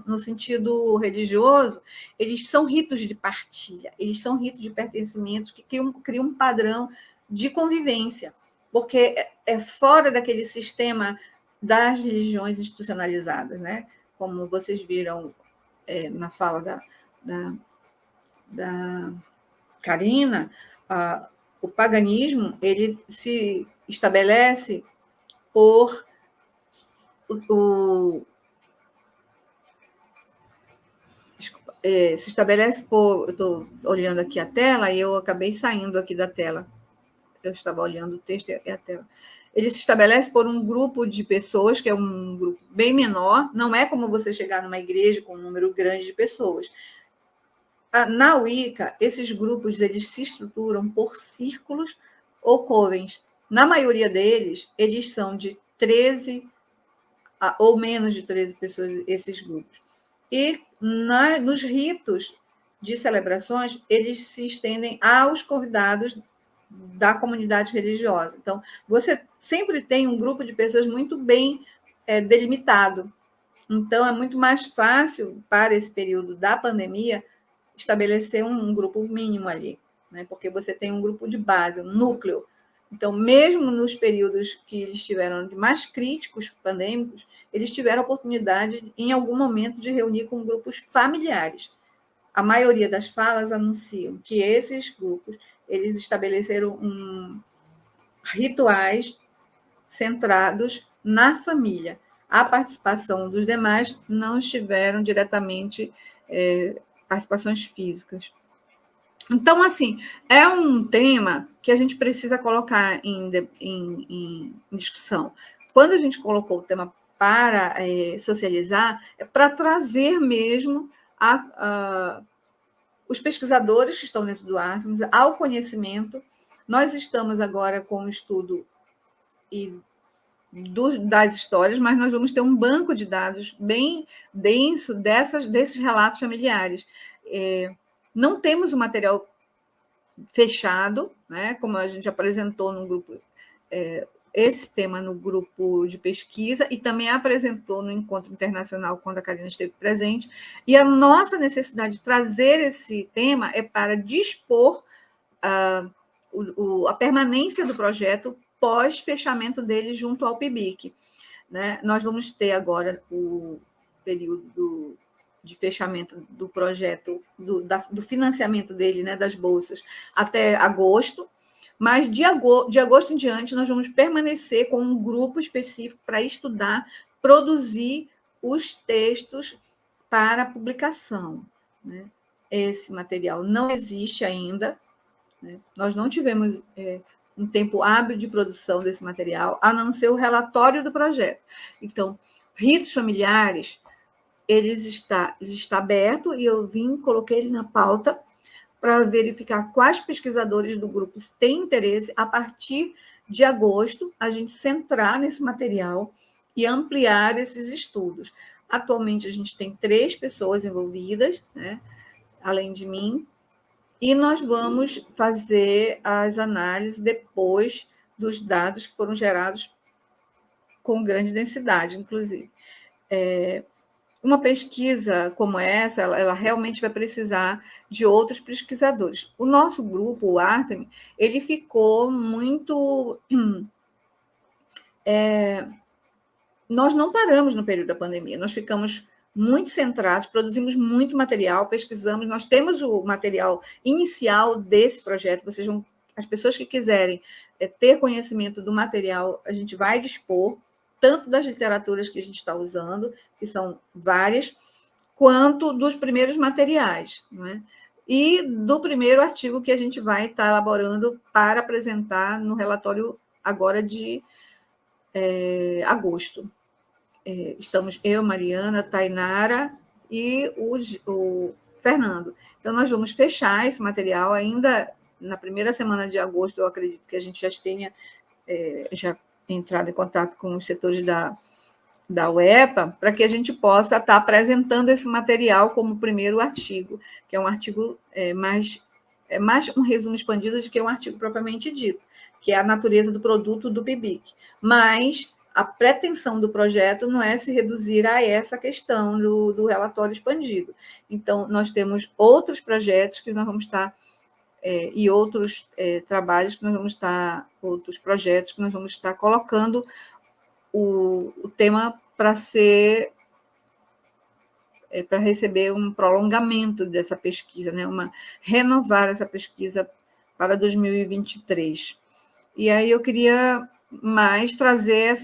no sentido religioso, eles são ritos de partilha, eles são ritos de pertencimento que criam um padrão de convivência, porque é fora daquele sistema das religiões institucionalizadas, né? Como vocês viram na fala da Karina, o paganismo ele se estabelece por se estabelece por... Eu estou olhando aqui a tela e eu acabei saindo aqui da tela. Eu estava olhando o texto e a tela. Ele se estabelece por um grupo de pessoas, que é um grupo bem menor, não é como você chegar numa igreja com um número grande de pessoas. Na Wicca, esses grupos eles se estruturam por círculos ou covens. Na maioria deles, eles são de 13 ou menos de 13 pessoas, esses grupos. E nos ritos de celebrações, eles se estendem aos convidados da comunidade religiosa. Então, você sempre tem um grupo de pessoas muito bem delimitado. Então, é muito mais fácil, para esse período da pandemia, estabelecer um grupo mínimo ali, né? Porque você tem um grupo de base, um núcleo. Então, mesmo nos períodos que eles tiveram de mais críticos pandêmicos, eles tiveram a oportunidade, em algum momento, de reunir com grupos familiares. A maioria das falas anunciam que esses grupos eles estabeleceram rituais centrados na família. A participação dos demais não estiveram diretamente participações físicas. Então, assim, é um tema que a gente precisa colocar em discussão. Quando a gente colocou o tema para socializar, é para trazer mesmo os pesquisadores que estão dentro do Artemis ao conhecimento. Nós estamos agora com o estudo das histórias, mas nós vamos ter um banco de dados bem denso desses relatos familiares. Não temos o material fechado, né? Como a gente apresentou no grupo, esse tema no grupo de pesquisa, e também apresentou no encontro internacional, quando a Karina esteve presente, e a nossa necessidade de trazer esse tema é para dispor a permanência do projeto pós-fechamento dele junto ao PIBIC. Né? Nós vamos ter agora o período de fechamento do projeto, do financiamento dele, né, das bolsas, até agosto, mas de agosto em diante nós vamos permanecer com um grupo específico para estudar, produzir os textos para publicação. Né? Esse material não existe ainda, né? Nós não tivemos um tempo hábil de produção desse material, a não ser o relatório do projeto. Então, ritos familiares, ele está aberto, e eu coloquei ele na pauta para verificar quais pesquisadores do grupo têm interesse, a partir de agosto, a gente centrar nesse material e ampliar esses estudos. Atualmente, a gente tem 3 pessoas envolvidas, né, além de mim, e nós vamos fazer as análises depois dos dados que foram gerados com grande densidade, inclusive. Uma pesquisa como essa, ela realmente vai precisar de outros pesquisadores. O nosso grupo, o Artemis, ele ficou muito... Nós não paramos no período da pandemia, nós ficamos muito centrados, produzimos muito material, pesquisamos, nós temos o material inicial desse projeto, as pessoas que quiserem ter conhecimento do material, a gente vai dispor, tanto das literaturas que a gente está usando, que são várias, quanto dos primeiros materiais, não é? E do primeiro artigo que a gente vai estar elaborando para apresentar no relatório agora de agosto. Estamos eu, Mariana, Tainara e o Fernando. Então, nós vamos fechar esse material ainda na primeira semana de agosto. Eu acredito que a gente já tenha entrado em contato com os setores da UEPA, para que a gente possa estar apresentando esse material como primeiro artigo, que é um artigo mais um resumo expandido do que um artigo propriamente dito, que é a natureza do produto do PIBIC. Mas a pretensão do projeto não é se reduzir a essa questão do relatório expandido. Então, nós temos outros projetos que nós vamos estar, e outros trabalhos que nós vamos estar, outros projetos que nós vamos estar colocando o tema para receber um prolongamento dessa pesquisa, né? Renovar essa pesquisa para 2023. E aí eu queria mais trazer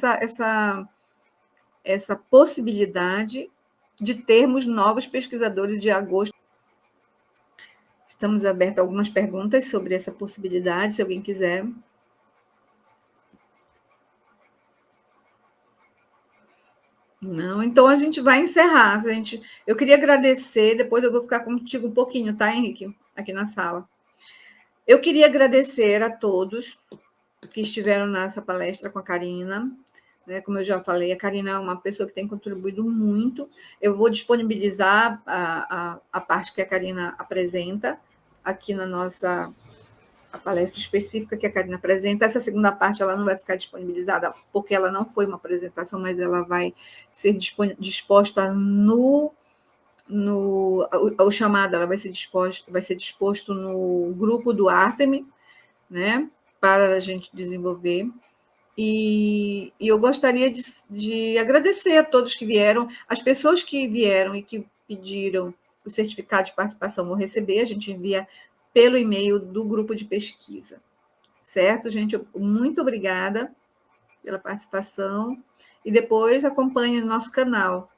essa possibilidade de termos novos pesquisadores de agosto. Estamos abertos a algumas perguntas sobre essa possibilidade, se alguém quiser. Não, então a gente vai encerrar. Eu queria agradecer, depois eu vou ficar contigo um pouquinho, tá, Henrique? Aqui na sala. Eu queria agradecer a todos que estiveram nessa palestra com a Karina. Né? Como eu já falei, a Karina é uma pessoa que tem contribuído muito. Eu vou disponibilizar a parte que a Karina apresenta aqui na nossa palestra específica que a Karina apresenta. Essa segunda parte ela não vai ficar disponibilizada, porque ela não foi uma apresentação, mas ela vai ser disposta o chamado, ela vai ser disposto no grupo do Artemis, né, para a gente desenvolver. E eu gostaria de agradecer a todos que vieram, as pessoas que vieram e que pediram o certificado de participação vão receber, a gente envia pelo e-mail do grupo de pesquisa. Certo, gente? Muito obrigada pela participação. E depois acompanhe o nosso canal.